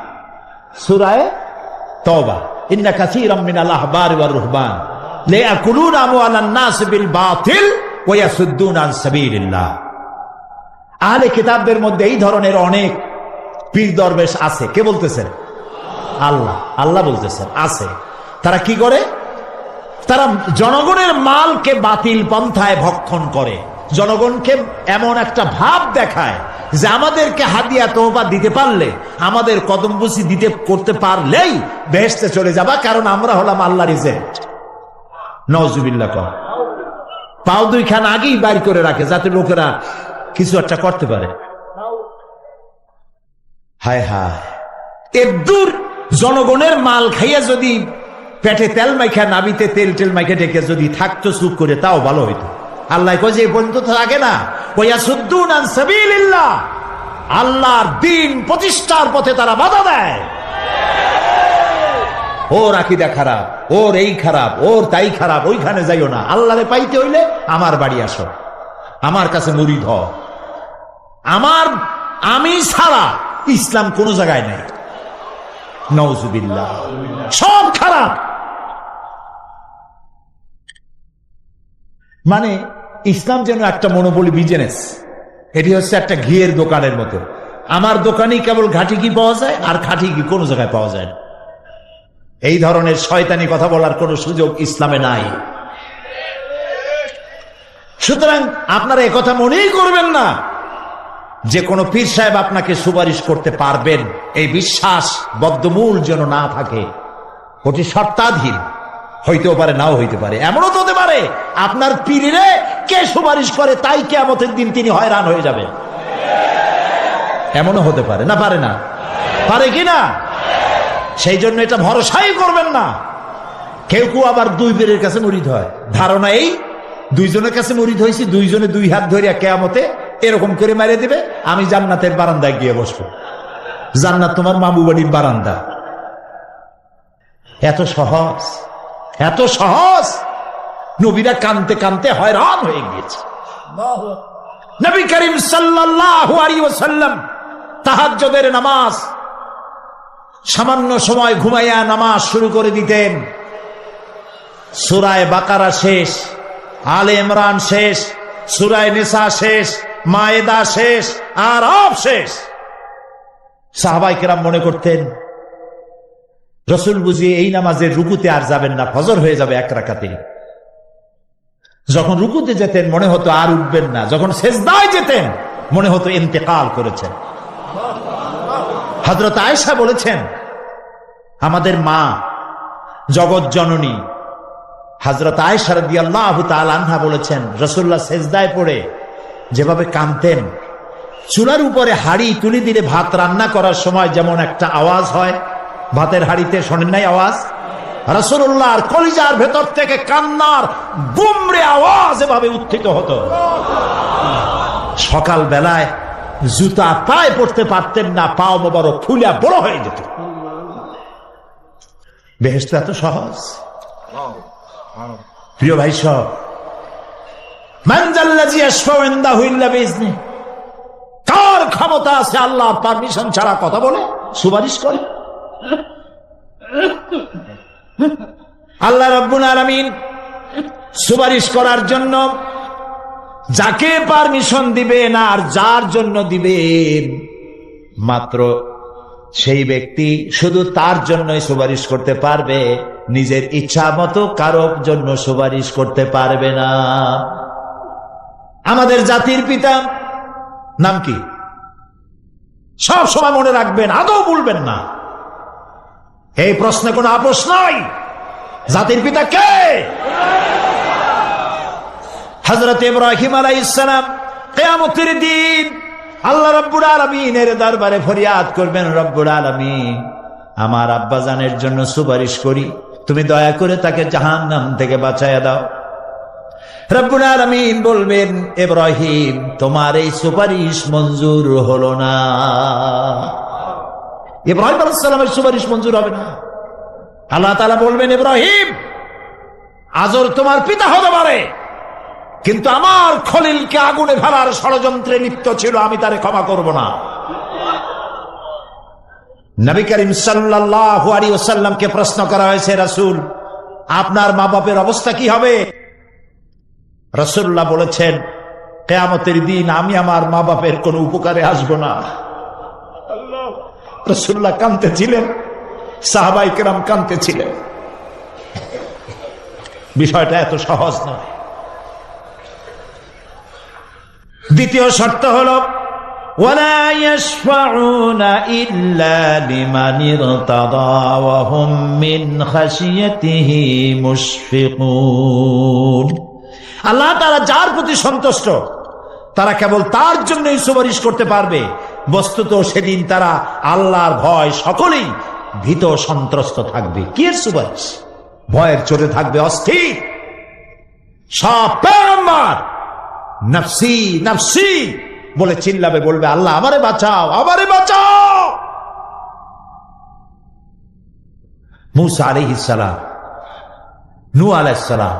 সূরা তাওবা, ইন্না কাসীরাম মিনাল আহবারি ওয়ার রুহবান লায়াকুলুনা আমওয়ালান নাস বিল বাতিল ওয়ায়াসুদ্দুনা আন সাবিলিল্লাহ। আহলে কিতাবদের মধ্যে এই ধরনের অনেক পীর দরবেশ আছে। কে বলতেছেন? আল্লাহ। আল্লাহ বলতেছেন আছে। তারা কি করে? তারা জনগণের মালকে বাতিল পন্থায় ভক্ষণ করে, জনগণকে এমন একটা ভাব দেখায় যে আমাদেরকে হাদিয়া তোহফা দিতে পারলে, আমাদের কদমবুসি দিতে করতে পারলেই বেহেশতে চলে যাবা, কারণ আমরা হলাম আল্লাহর এজেন্ট। নাউজুবিল্লাহ। পাও দুইখান আগেই বাইর করে রাখে যাতে লোকেরা কিছু একটা করতে পারে। হায় হায়, এদূর জনগণের মাল খাইয়া যদি পেটে তেল মাইখা নাবিতে তেল টেল মাইখা ডেকে যদি থাকতো চুপ করে, তাও ভালো হইতো। আল্লাহ কয় যে এই পর্যন্ত থাকে না, ওয়াসুদ্দুন আন সাবিলিল্লাহ, আল্লাহর দ্বীন প্রতিষ্ঠার পথে তারা বাধা দেয়। ওর আকীদা খারাপ, ওর এই খারাপ, ওর তাই খারাপ, ওইখানে যাইও না। আল্লাহরে পাইতে হইলে আমার বাড়ি আসো, আমার কাছে মুরিদ হও। আমি ছাড়া ইসলাম কোন জায়গায় নেই। নাউজুবিল্লাহ, সব খারাপ। মানে ইসলাম যেন একটা মনোপলি বিজনেস। এটি হচ্ছে একটা ঘিয়ের দোকানের মতো। আমার দোকানেই কেবল ঘাটি ঘি পাওয়া যায়, আর খাঁটি ঘি কোনো জায়গায় পাওয়া যায় না। এই ধরনের শয়তানি কথা বলার কোনো সুযোগ ইসলামে নাই। সুতরাং আপনারা একথা মনেই করবেন না যে কোনো পীর সাহেব আপনাকে সুপারিশ করতে পারবেন, এই বিশ্বাস বদ্ধমূল যেন না থাকে। ওটি শর্তাধীন, হইতেও পারে নাও হইতে পারে। এমনও তো হতে পারে আপনার পীরে কে সুপারিশ করে তাই কিয়ামতের দিন তিনি হয়রান হয়ে যাবেন। এমনও হতে পারে, না পারে না? পারে কি না? সেই জন্য এটা ভরসাই করবেন না। কেউ কেউ আবার দুই পীরের কাছে মুরিদ হয়, ধারণা এই দুইজনের কাছে মুরিদ হয়েছি, দুইজনে দুই হাত ধরিয়া কিয়ামতে এরকম করে মারিয়ে দিবে, আমি জান্নাতের বারান্দায় গিয়ে বসবো। জান্নাত তোমার মামু বাড়ির বারান্দা। এত সহজ, এত সহজ। নবীরা কানতে কানতে হয়রান হয়ে গিয়েছে। নবী করিম সাল্লাল্লাহু আলাইহি ওয়াসাল্লাম তাহাজ্জুদের নামাজ সামান্য সময় ঘুমাইয়া নামাজ শুরু করে দিতেন। সূরা বাকারা শেষ, আলে ইমরান শেষ, সূরা নিসা শেষ, মায়েদা শেষ, আরাফ শেষ। সাহাবায়ে কেরাম মনে করতেন রাসূল বুঝি এই নামাজের রুকুতে আর যাবেন না, ফজর হয়ে যাবে এক রাকাতে। যখন রুকুতে যেতেন মনে হতো আর উঠবেন না, যখন সেজদায় যেতেন মনে হতো ইন্তেকাল করেছেন। হযরত আয়েশা বলেছেন, আমাদের মা জগৎ জননী হযরত আয়েশা রাদিয়াল্লাহু তাআলা আনহা বলেছেন, রাসূলুল্লাহ সেজদায় পড়ে যেভাবে কাঁদতেন, চুলার উপরে হাড়ি তুলে দিলে ভাত রান্না করার সময় যেমন একটা আওয়াজ হয়, ভাতের হাড়িতে শোনেন নাই আওয়াজ? রাসূলুল্লাহর কলিজার ভেতর থেকে কান্নার গুমরে আওয়াজ এভাবে উত্থিত হতো। সকাল বেলায় জুতা পায়ে পড়তে পারতেন না, পাও মোবারক ফুলা বড় হয়ে যেত। বেহেশত এত সহজ। প্রিয় ভাই সব, মান যাল্লাযী ইয়াশফাউ ইনদাহু ইল্লা বিইজনি, কার ক্ষমতা আছে আল্লাহর পারমিশন ছাড়া কথা বলে, সুপারিশ করে? আল্লাহ রাব্বুল আলামিন সুপারিশ করার জন্য যাকে পারমিশন দিবেন আর যার জন্য দিবেন, মাত্র সেই ব্যক্তি শুধু তার জন্যই সুপারিশ করতে পারবে, নিজের ইচ্ছা মতো কারোর জন্য সুপারিশ করতে পারবে না। আমাদের জাতির পিতা নাম কি? সব সময় মনে রাখবেন, আদৌ ভুলবেন না। এই প্রশ্নে কোনো আপোষ নাই। জাতির পিতা কে? হযরত ইব্রাহিম আলাইহিস সালাম কিয়ামতের দিন আল্লাহ রাব্বুল আলামিনের দরবারে ফরিয়াদ করবেন, রব্বুল আলামিন আমার আব্বাজানের জন্য সুপারিশ করি, তুমি দয়া করে তাকে জাহান্নাম থেকে বাঁচায়া দাও। রব্বুল আলামিন বলবেন, ইব্রাহিম তোমার এই সুপারিশ মঞ্জুর হলো না। ইব্রাহিম আলাইহিস সালামের সুপারিশ মঞ্জুর হবে না। আল্লাহ তাআলা বলবেন, ইব্রাহিম আজর তোমার পিতা হতে পারে, কিন্তু আমার খলিলকে আগুনে ফেলার ষড়যন্ত্রে লিপ্ত ছিল, আমি তারে ক্ষমা করব না। নবী করিম সাল্লাল্লাহু আলাইহি ওয়াসাল্লামকে প্রশ্ন করা হয়েছে, রাসূল আপনার মা বাপের অবস্থা কি হবে? রাসূলুল্লাহ বলেছেন, কিয়ামতের দিন আমি আমার মা বাপের কোনো উপকারে আসব না। রাসূলুল্লাহ কাঁদতেছিলেন, সাহাবায়ে কেরাম কাঁদতেছিলেন। বিষয়টা এত সহজ নয়। দ্বিতীয় শর্ত হলো ওয়ালা ইয়াশফাউনা ইল্লা লিমান ইরতাদা ওয়া হুম মিন খাশিয়াতিহি মুশফিকুন। আল্লাহ তাআলা যার প্রতি সন্তুষ্ট তারা কেবল তার জন্যই সুপারিশ করতে পারবে। বস্তুত সেদিন তারা আল্লাহর ভয় সকলেই ভীত সন্ত্রস্ত থাকবে। কি এর সুপারিশ? ভয়ের চোটে থাকবে অস্থির। সব পয়গম্বর নফসি নফসি বলে চিল্লাবে, বলবে আল্লাহ আমারে বাঁচাও, আমারে বাঁচাও। মুসা আলাইহিস সালাম, নূহ আলাইহিস সালাম,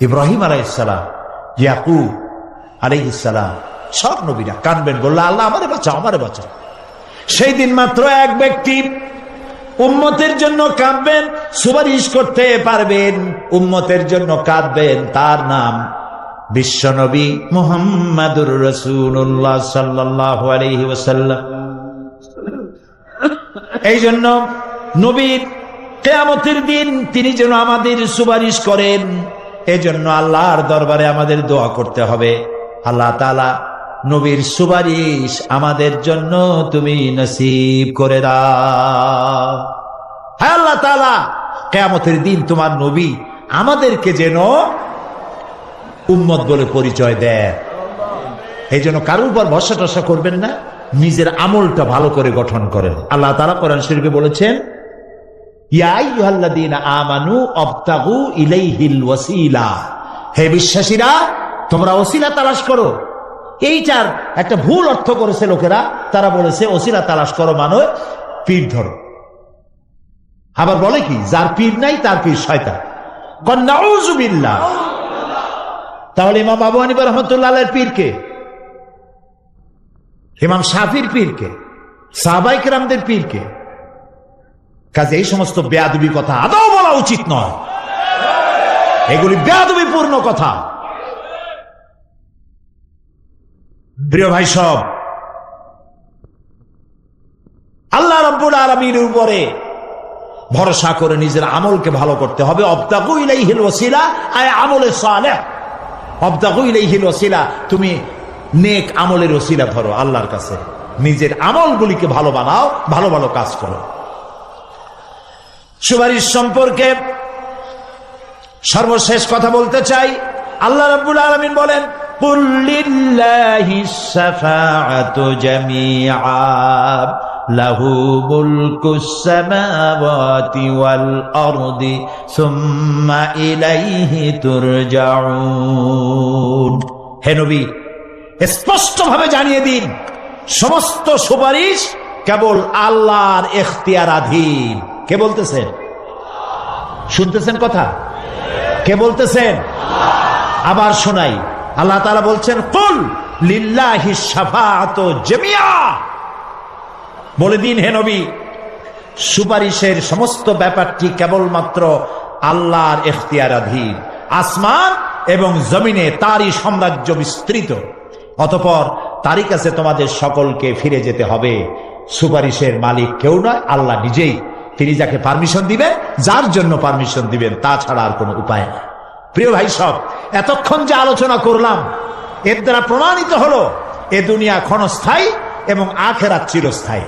ইব্রাহিম আলাইহিস সালাম, ইয়াকুব আলাইহিস সালাম, সব নবীরা কাঁদবেন, বলল আল্লাহ আমারে বাঁচাও, আমারে বাঁচাও। সেই দিন মাত্র এক ব্যক্তি উম্মতের জন্য কাঁদবেন, সুপারিশ করতে পারবেন, উম্মতের জন্য কাঁদবেন, তার নাম বিশ্বনবী মুহাম্মাদুর রাসূলুল্লাহ সাল্লাল্লাহু আলাইহি ওয়াসাল্লাম। এই জন্য নবীর কিয়ামতের দিন তিনি যেন আমাদের সুপারিশ করেন, এজন্য আল্লাহর দরবারে আমাদের দোয়া করতে হবে, আল্লাহ তাআলা নবীর সুপারিশ আমাদের জন্য তুমি নসিব করে দাও। হ্যাঁ আল্লাহ তাআলা, কিয়ামতের দিন তোমার নবী আমাদেরকে যেন উম্মত বলে পরিচয় দেয়। এই জন্য কারোর উপর ভরসা টরসা করবেন না, নিজের আমলটা ভালো করে গঠন করেন। আল্লাহ তাআলা কোরআন শরীফে বলেছেন, ইয়া আইয়ুহাল্লাযীনা আমানু আবতাগু ইলাইহিল ওয়াসিলা, হে বিশ্বাসীরা তোমরা ওসিলা তালাশ করো। এইটার একটা ভুল অর্থ করেছে লোকেরা, তারা বলেছে ওসিলা তালাশ করো মানে পীর ধরো। আবার বলে কি, যার পীর নাই তার পীর শয়তান। নাউযু বিল্লাহ। তাহলে ইমাম আবু হানিফা রাহমাতুল্লাহ আলাইহির পীর কে? ইমাম শাফির পীর কে? সাহাবায়ে কেরামদের পীর কে? কাজে এই সমস্ত বেয়াদবি কথা আদৌ বলা উচিত নয়, এগুলি বেয়াদবিপূর্ণ কথা। প্রিয় ভাই সব, আল্লাহ রাব্বুল আলামিনের উপরে ভরসা করে নিজের আমলকে ভালো করতে হবে। আবতাগু ইলাইহিল ওয়াসিলা আয় আমলে সালেহ, আবতাগু ইলাইহিল ওয়াসিলা, তুমি নেক আমলের ওসিলা ধরো আল্লাহর কাছে, নিজের আমলগুলিকে ভালো বানাও, ভালো ভালো কাজ করো। সুপারিশ সম্পর্কে সর্বশেষ কথা বলতে চাই। আল্লাহ রাব্বুল আলামিন বলেন, কুল লিল্লাহিস শাফাআতু জামিআ লাহু মুলকুস সামাওয়াতি ওয়াল আরদি সুম্মা ইলাইহি তুরজাউন। হে নবী, স্পষ্টভাবে জানিয়ে দিন সমস্ত সুপারিশ কেবল আল্লাহর ইখতিয়ারাধীন। কে বলতেছেন? শুনতেছেন কথা? কে বলতেছেন? আবার শোনাই, আল্লাহ তাআলা বলছেন, কুল লিল্লাহিস শাফাআতু জামিআ, বলে দিন হে নবী সুপারিশের সমস্ত ব্যাপারটি কেবলমাত্র আল্লাহর ইখতিয়ারাধীন। আসমান এবং জমিনে তারই সাম্রাজ্য বিস্তৃত, অতঃপর তারই কাছে তোমাদের সকলকে ফিরে যেতে হবে। সুপারিশের মালিক কেউ নয়, আল্লাহ নিজেই। তিনি যাকে পারমিশন দিবেন, যার জন্য পারমিশন দিবেন, তাছাড়া আর কোনো উপায় নেই। প্রিয় ভাই সব, এতক্ষণ যে আলোচনা করলাম এর দ্বারা প্রমাণিত হলো এ দুনিয়া ক্ষণস্থায়ী এবং আখিরাত চিরস্থায়ী।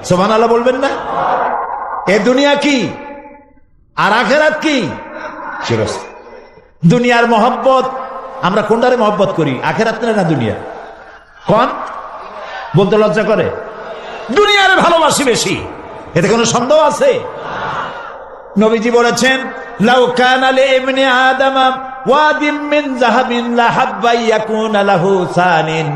সুবহানাল্লাহ বলবেন না? এ দুনিয়া কি আর আখিরাত কি? চিরস্থায়ী। দুনিয়ার মহব্বত আমরা কোনটারে মহব্বত করি, আখিরাত না দুনিয়া? কোন বলতে লজ্জা করে? দুনিয়ার ভালোবাসি বেশি, এতে কোনো সন্দেহ আছে? নবীজি বলেছেন, লাউ কানা লিইবনি আদামা ওয়াদিম মিন যাহাবিন লাহাব্বা ইয়াকুনা লাহু সানিন,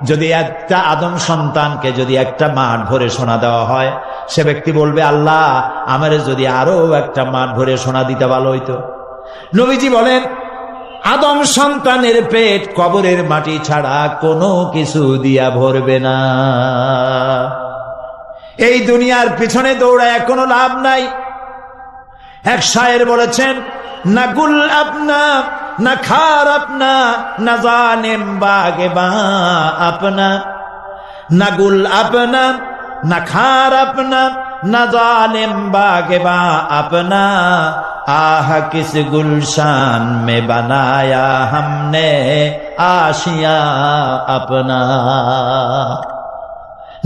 যদি একটা আদম সন্তানকে যদি একটা মাঠ ভরে সোনা দেওয়া হয়, সে ব্যক্তি বলবে, আল্লাহ আমারে যদি আরো একটা মাঠ ভরে সোনা দিতে ভালো হইতো। নবীজি বলেন, আদম সন্তানের পেট কবরের মাটি ছাড়া কোনো কিছু দিয়া ভরবে না। এই দুনিয়ার পিছনে দৌড়ায় কোনো লাভ নাই। এক শায়ের বলেছেন, না গুল আপনা না খার আপনা না জানেম বাগে বা আপনা, না গুল আপনা না খার আপনা না জানেম বাগে বা আপনা, আহ কিস গুলশান মে বানায়া हमने आशिया अपना।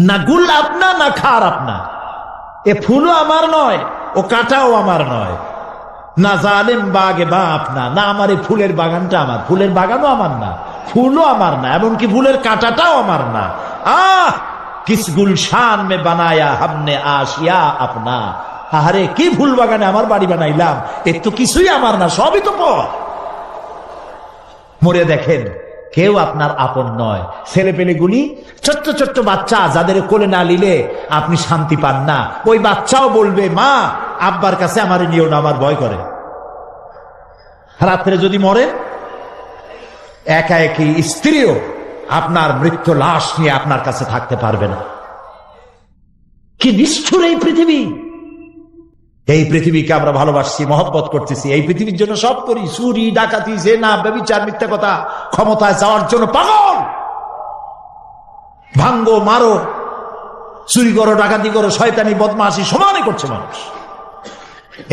না গুল আপনা না খার আপনা, এ ফুলও আমার নয়, ও কাঁটাও আমার নয়। না জালেম বাগে বাপ না, না আমার এই ফুলের বাগানটা আমার, ফুলের বাগানও আমার না, ফুলও আমার না, এমনকি ফুলের কাঁটাটাও আমার না। কিস গুলশান মে বানায়া হামনে আশিয়া আপনা। আরে কি ফুল বাগানে আমার বাড়ি বানাইলাম, এর তো কিছুই আমার না, সবই তো পর। মরে দেখেন কেউ আপনার আপন নয়। ছেলে পেলেগুলি ছোট্ট ছোট্ট বাচ্চা, যাদের কোলে না নিলে আপনি শান্তি পান না, ওই বাচ্চাও বলবে মা আব্বার কাছে আমার নিও না, আমার ভয় করে। রাত্রে যদি মরেন, একা একই স্ত্রীও আপনার মৃত্যু লাশ নিয়ে আপনার কাছে থাকতে পারবে না। কি নিষ্ঠুর এই পৃথিবী! এই পৃথিবীকে আমরা ভালোবাসছি, মহব্বত করতেছি, এই পৃথিবীর জন্য সব করি, চুরি ডাকাতি জেনা ব্যভিচার মিথ্যা কথা, ক্ষমতায় যাওয়ার জন্য পাগল। ভাঙ্গো মারো, চুরি করো, ডাকাতি করো, শয়তানি বদমাশি সমানে করছে মানুষ।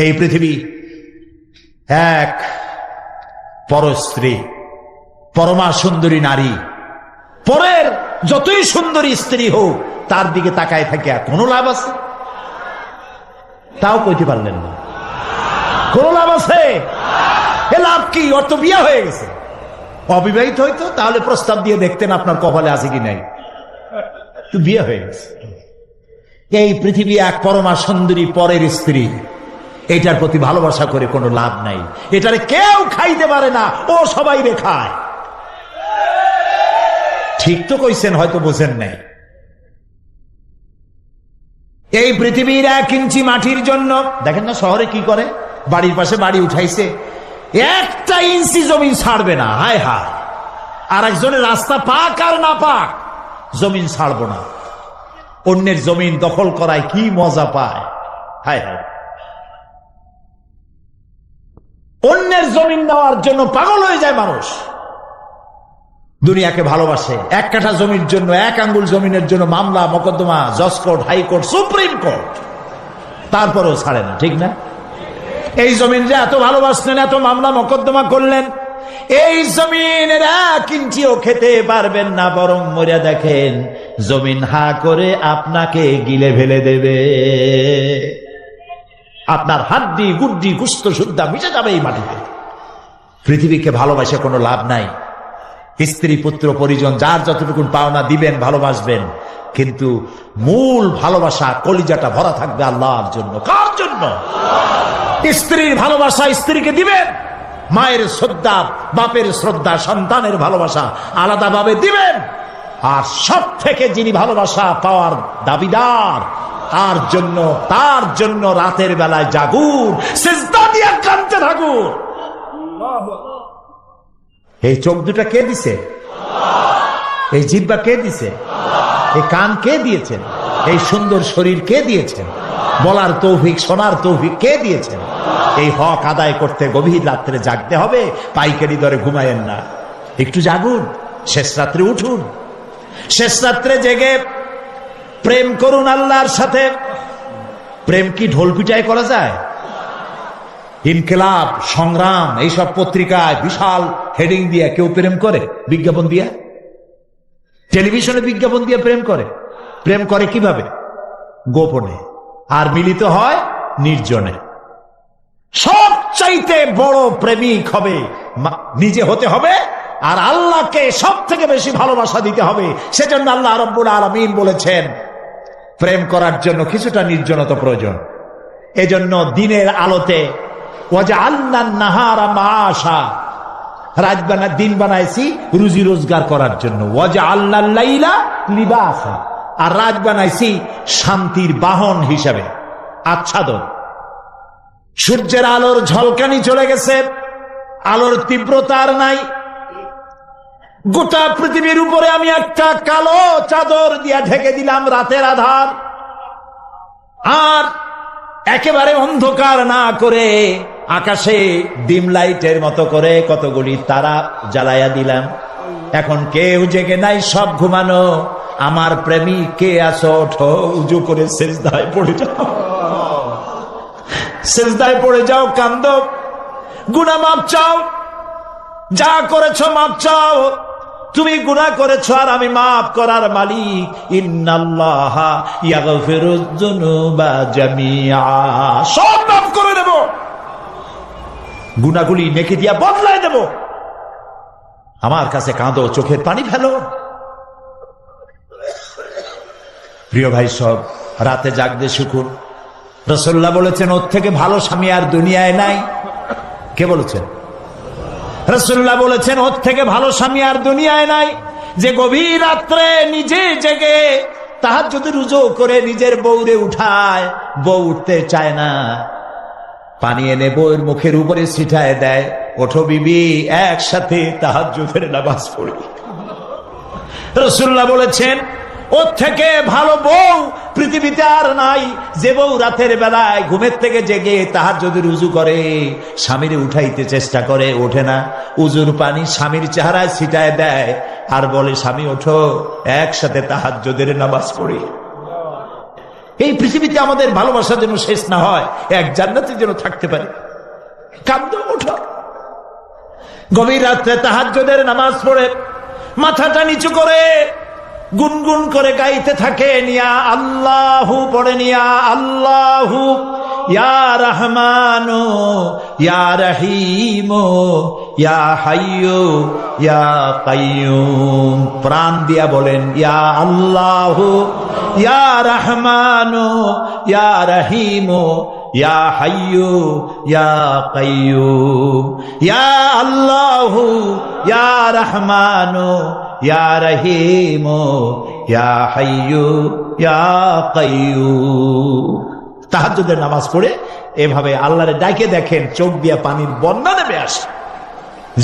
এই পৃথিবী এক পরস্ত্রী, পরমা সুন্দরী নারী, পরের যতই সুন্দরী স্ত্রী হোক তার দিকে তাকায় থাকে আর কোনো লাভ আছে? তাও কইতে পারলেন না। কোন লাভ আছে? এ লাভ কি? ওর তো বিয়ে হয়ে গেছে। অবিবাহিত হইতো তাহলে প্রস্তাব দিয়ে দেখতেন আপনার কপালে আছে কি নাই। তো বিয়ে হয়ে গেছে। এই পৃথিবী এক পরমা সুন্দরী পরের স্ত্রী, এটার প্রতি ভালোবাসা করে কোনো লাভ নাই। এটারে কেউ খাইতে পারে না, ও সবাই রে খায়। ঠিক তো কইছেন, হয়তো বোঝেন নাই। এই পৃথিবীর 1 ইঞ্চি মাটির জন্য দেখেন না শহরে কি করে, বাড়ির পাশে বাড়ি উঠাইছে, 1 ইঞ্চি জমি ছাড়বে না। হায় হায়, আর একজনের রাস্তা পাক আর না পাক, জমিন ছাড়বো না। অন্যের জমিন দখল করায় কি মজা পায়। হায় হায়, অন্যের জমিন নেওয়ার জন্য পাগল হয়ে যায় মানুষ। দুনিয়াকে ভালোবাসে, 1 কাঠা জমির জন্য, 1 আঙ্গুল জমিনের জন্য মামলা মোকদ্দমা, জজ কোর্ট, হাইকোর্ট, সুপ্রিম কোর্ট, তারপরেও ছাড়ে না। ঠিক না? এই জমিন যে এত ভালোবাসলেন, এত মামলা মোকদ্দমা করলেন, এই জমিনের 1 ইঞ্চিও খেতে পারবেন না, বরং মরে দেখেন জমিন হা করে আপনাকে গিলে ফেলে দেবে। আপনার হাড্ডি গুড্ডি গুস্ত শুদ্ধা মিশে যাবে এই মাটিতে। পৃথিবীকে ভালোবাসে কোনো লাভ নাই। স্ত্রী পুত্র পরিজন যার যতটুকু পাওনা দিবেন, ভালোবাসবেন, কিন্তু মূল ভালোবাসা কলিজাটা ভরা থাকবে আল্লাহর জন্য। কার জন্য? স্ত্রীর ভালোবাসা স্ত্রীকে দিবেন, মায়ের শ্রদ্ধা, বাপের শ্রদ্ধা, সন্তানের ভালোবাসা আলাদাভাবে দিবেন। আর সব থেকে যিনি ভালোবাসা পাওয়ার দাবিদার, তার জন্য রাতের বেলায় জাগুন, সিজদা দিয়ে কাঁদতে থাকুন। এই চোখ দুটা কে দিছে? এই জিহ্বা কে দিছে? এই কান কে দিয়েছেন? এই সুন্দর শরীর কে দিয়েছেন? বলার তৌফিক, শোনার তৌফিক কে দিয়েছেন? এই হক আদায় করতে গভীর রাত্রে জাগতে হবে, পাইকারি দরে ঘুমায়েন না, একটু জাগুন, শেষ রাত্রে উঠুন, শেষ রাত্রে জেগে প্রেম করুন আল্লাহর সাথে। প্রেম কি ঢোল পিটায় করা যায়? ইনকিলাব, সংগ্রাম, এইসব পত্রিকায় বিশাল হেডিং দিয়ে কেউ প্রেম করে? বিজ্ঞাপন দিয়ে, টেলিভিশনে বিজ্ঞাপন দিয়ে প্রেম করে। প্রেম করে কিভাবে? গোপনে, আর মিলিত হয় নির্জনে। সবচাইতে বড় প্রেমিক হবে নিজে হতে হবে, আর আল্লাহকে সব থেকে বেশি ভালোবাসা দিতে হবে। সেজন্য আল্লাহ রাব্বুল আলামিন বলেছেন প্রেম করার জন্য কিছুটা নির্জনতা প্রয়োজন। এজন্য দিনের আলোতে ওয়াজআলনান নাহারা মাআশা, দিন বানাইছি রুজি রোজগার করার জন্য। ওয়াজআলনাল লাইলা লিবাসা, আর রাত বানাইছি শান্তির বাহন হিসাবে, আচ্ছাদন। সূর্যের আলোর ঝলকানি চলে গেছে, আলোর তীব্রতা আর নাই। গোটা পৃথিবীর উপরে আমি একটা কালো চাদর দিয়া ঢেকে দিলাম রাতের আধার, আর একেবারে অন্ধকার না করে আকাশে ডিম লাইটের মতো করে কতগুলি তারা জ্বালাইয়া দিলাম। এখন কেউ জেগে নাই, সব ঘুমানো। আমার প্রেমিক কে আছো? ওঠো, উজু করে সিজদায় পড়ে যাও, সিজদায় পড়ে যাও, কান্দো, গুনাহ মাপ চাও, যা করেছো মাপ চাও। তুমি গুনাহ করেছো আর আমি মাফ করার মালিক। ইন্নাল্লাহা ইয়াগফিরুয যুনুবা জামিআ, সব মাফ করে দেব। গুনাহগুলি নেকি দিয়া বদলায় দেব। আমার কাছে কাঁদো, চোখের পানি ফেলো। প্রিয় ভাই সব, রাতে জাগতে শিখুন। রাসূলুল্লাহ বলেছেন ওর থেকে ভালো স্বামী আর দুনিয়ায় নাই। কে বলেছেন? রাসূলুল্লাহ বলেছেন ওর থেকে ভালো স্বামী আর দুনিয়ায় নাই, যে গভীর রাত্রে নিজে জেগে তাহাজ্জুদের রুজু করে নিজের বউরে উঠায়, বউ উঠতে চায় না, পানি এনে বউয়ের মুখের উপরে ছিটায় দেয়, ওঠো বিবি একসাথে তাহাজ্জুদের নামাজ পড়ি। রাসূলুল্লাহ বলেছেন ওর থেকে ভালো বউ পৃথিবীতে আর নাই, যে বউ রাতের বেলায় ঘুমের থেকে জেগে তাহাজ্জুদের উযু করে, স্বামীরে উঠাইতে চেষ্টা করে, ওঠে না, উযুর পানি স্বামীর চেহারায় ছিটায় দেয় আর বলে স্বামী ওঠো একসাথে তাহাজ্জুদের নামাজ পড়ি। এই পৃথিবীতে আমাদের ভালোবাসা যেন শেষ না হয়, এক জান্নাতে যেন থাকতে পারে। কাঁদো, ওঠো। গভীর রাত্রে তাহাজ্জুদের নামাজ পড়ে মাথাটা নিচু করে গুনগুন করে গাইতে থাকে, নিয়া আল্লাহু পড়ে, নিয়া আল্লাহু ইয়া রহমানু ইয়া রহিমু ইয়া হাইয়ু ইয়া কাইয়ুম। প্রাণ দিয়া বলেন ইয়া আল্লাহু ইয়া রহমানু ইয়া রহিমু ইয়া হাইয়ু ইয়া কাইয়ুম, ইয়া আল্লাহু ইয়া রহমানু ইয়া রহিমু ইয়া হাইয়ু ইয়া কাইয়ুম। তাহাজ্জুদের নামাজ পড়ে এভাবে আল্লাহরে ডাকে দেখেন, চোখ দিয়া পানির বন্যা নেমে আসে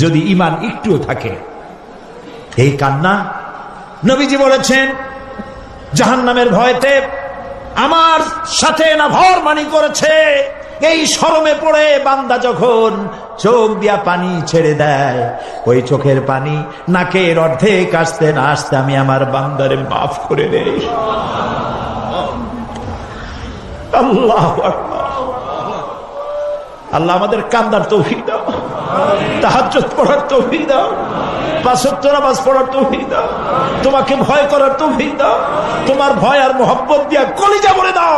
যদি ঈমান একটুও থাকে। এই কান্না নবীজি বলেছেন জাহান্নামের ভয়তে আমার সাথে না ভরমানি করেছে। এই শরমে পড়ে বান্দা যখন চোখ দিয়া পানি ছেড়ে দেয়, ওই চোখের পানি নাকের অর্ধেক আসতে না আসতে আমি আমার বান্দারে মাফ করে দেই। আল্লাহু আকবার। আল্লাহ আমাদের কান্দার তৌফিক দাও, তাহাজ্জুদ পড়ার তৌফিক দাও, পাঁচ ওয়াক্ত নামাজ পড়ার তৌফিক দাও, তোমাকে ভয় করার তৌফিক দাও, তোমার ভয় আর মোহব্বত দিয়া কলিজা ভরে দাও,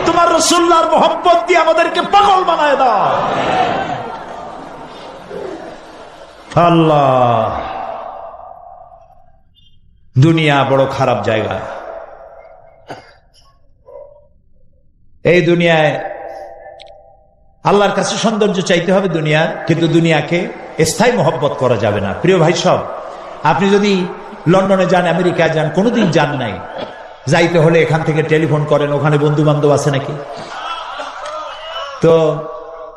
তোমার রাসূলুল্লাহর মোহব্বত দিয়ে আমাদেরকে পাগল বানায় দাও। আল্লাহ, দুনিয়া বড় খারাপ জায়গা। এই দুনিয়ায় আল্লাহর কাছে সৌন্দর্য চাইতে হবে দুনিয়ার, কিন্তু দুনিয়াকে স্থায়ী মোহব্বত করা যাবে না। প্রিয় ভাই সব, আপনি যদি লন্ডনে যান, আমেরিকায় যান, কোনোদিন যান নাই, যাইতে হলে এখান থেকে টেলিফোন করেন, ওখানে বন্ধু বান্ধব আছে নাকি? তো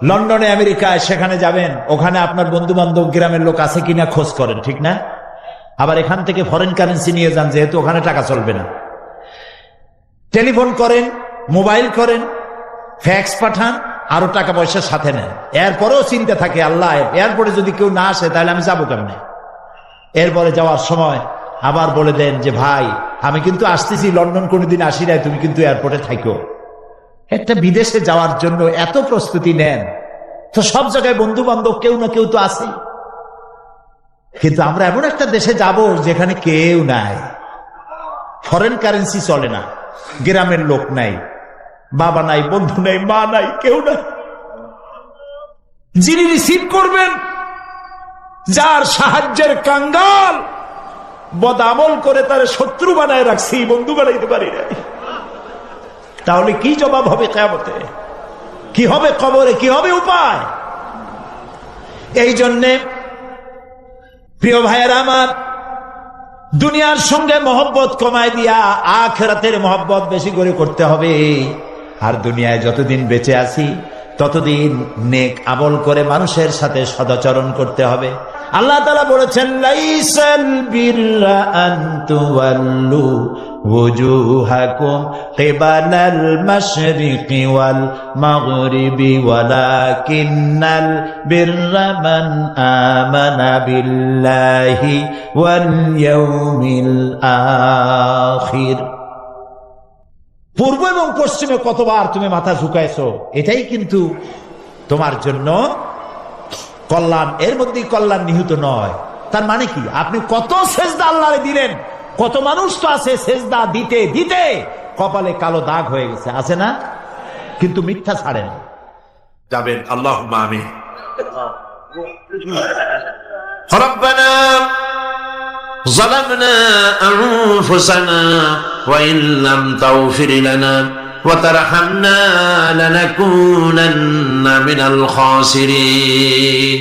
লন্ডনে আমেরিকায় সেখানে যাবেন, ওখানে আপনার বন্ধু বান্ধব গ্রামের লোক আছে কিনা খোঁজ করেন, ঠিক না? আবার এখান থেকে ফরেন কারেন্সি নিয়ে যান, যেহেতু ওখানে টাকা চলবে না। টেলিফোন করেন, মোবাইল করেন, ফ্যাক্স পাঠান, আরো টাকা পয়সার সাথে নেন। এরপরেও চিন্তা থাকে আল্লাহ এরপরে যদি কেউ না আসে তাহলে আমি যাবো কেমনে? এরপরে যাওয়ার সময় আবার বলে দেন যে ভাই আমি কিন্তু আসতেছি, লন্ডন কোনোদিন আসি নাই, তুমি কিন্তু এয়ারপোর্টে থাকো। একটা বিদেশে যাওয়ার জন্য এত প্রস্তুতি নেন, তো সব জায়গায় বন্ধু বান্ধব কেউ না কেউ তো আছে, কিন্তু আমরা এমন একটা দেশে যাব যেখানে কেউ নাই, ফরেন কারেন্সি চলে না, গ্রামের লোক নাই, বাবা নাই, বন্ধু নাই, মা নাই, কেউ নাই। যিনি রিসিভ করবেন, যার সাহায্যের কাঙ্গাল, বদামল করে তার শত্রু বানায় রাখছি, বন্ধু বানাইতে পারি নাই, তাহলে কি জবাব হবে কিয়ামতে? কি হবে কবরে? কি হবে উপায়? এই জন্যে প্রিয় ভাইয়েরা আমার, দুনিয়ার সঙ্গে মহব্বত কমায় দিয়া আখিরাতের মহব্বত বেশি করে করতে হবে। আর দুনিয়ায় যতদিন বেঁচে আছি ততদিন নেক আমল করে মানুষের সাথে সদাচরণ করতে হবে। আল্লাহ তাআলা বলেছেন লাইসাল বিররা আন তুওয়াল্লু ওয়াজুহাকুম কিবালাল মাশরিকি ওয়াল মাগরিবি ওয়ালাকিন্নাল বিররা মান আমানা বিল্লাহি ওয়াল ইয়াউমিল আখির। পূর্ব এবং পশ্চিমে কতবার তুমি মাথা ঝুঁকাইছো, এটাই কিন্তু তোমার জন্য কল্যাণ। এর মধ্যে কল্যাণ নিহিত নয়। তার মানে কি? আপনি কত সেজদা আল্লাহরে দিলেন, কত মানুষ তো আছে সেজদা দিতে দিতে কপালে কালো দাগ হয়ে গেছে, আছে না? কিন্তু মিথ্যা ছাড়েন। যাবেন, আল্লাহুম্মা আমিন। রব্বানা ظلمنا أنفسنا وإن لم تغفر لنا وترحمنا لنكونن من الخاسرين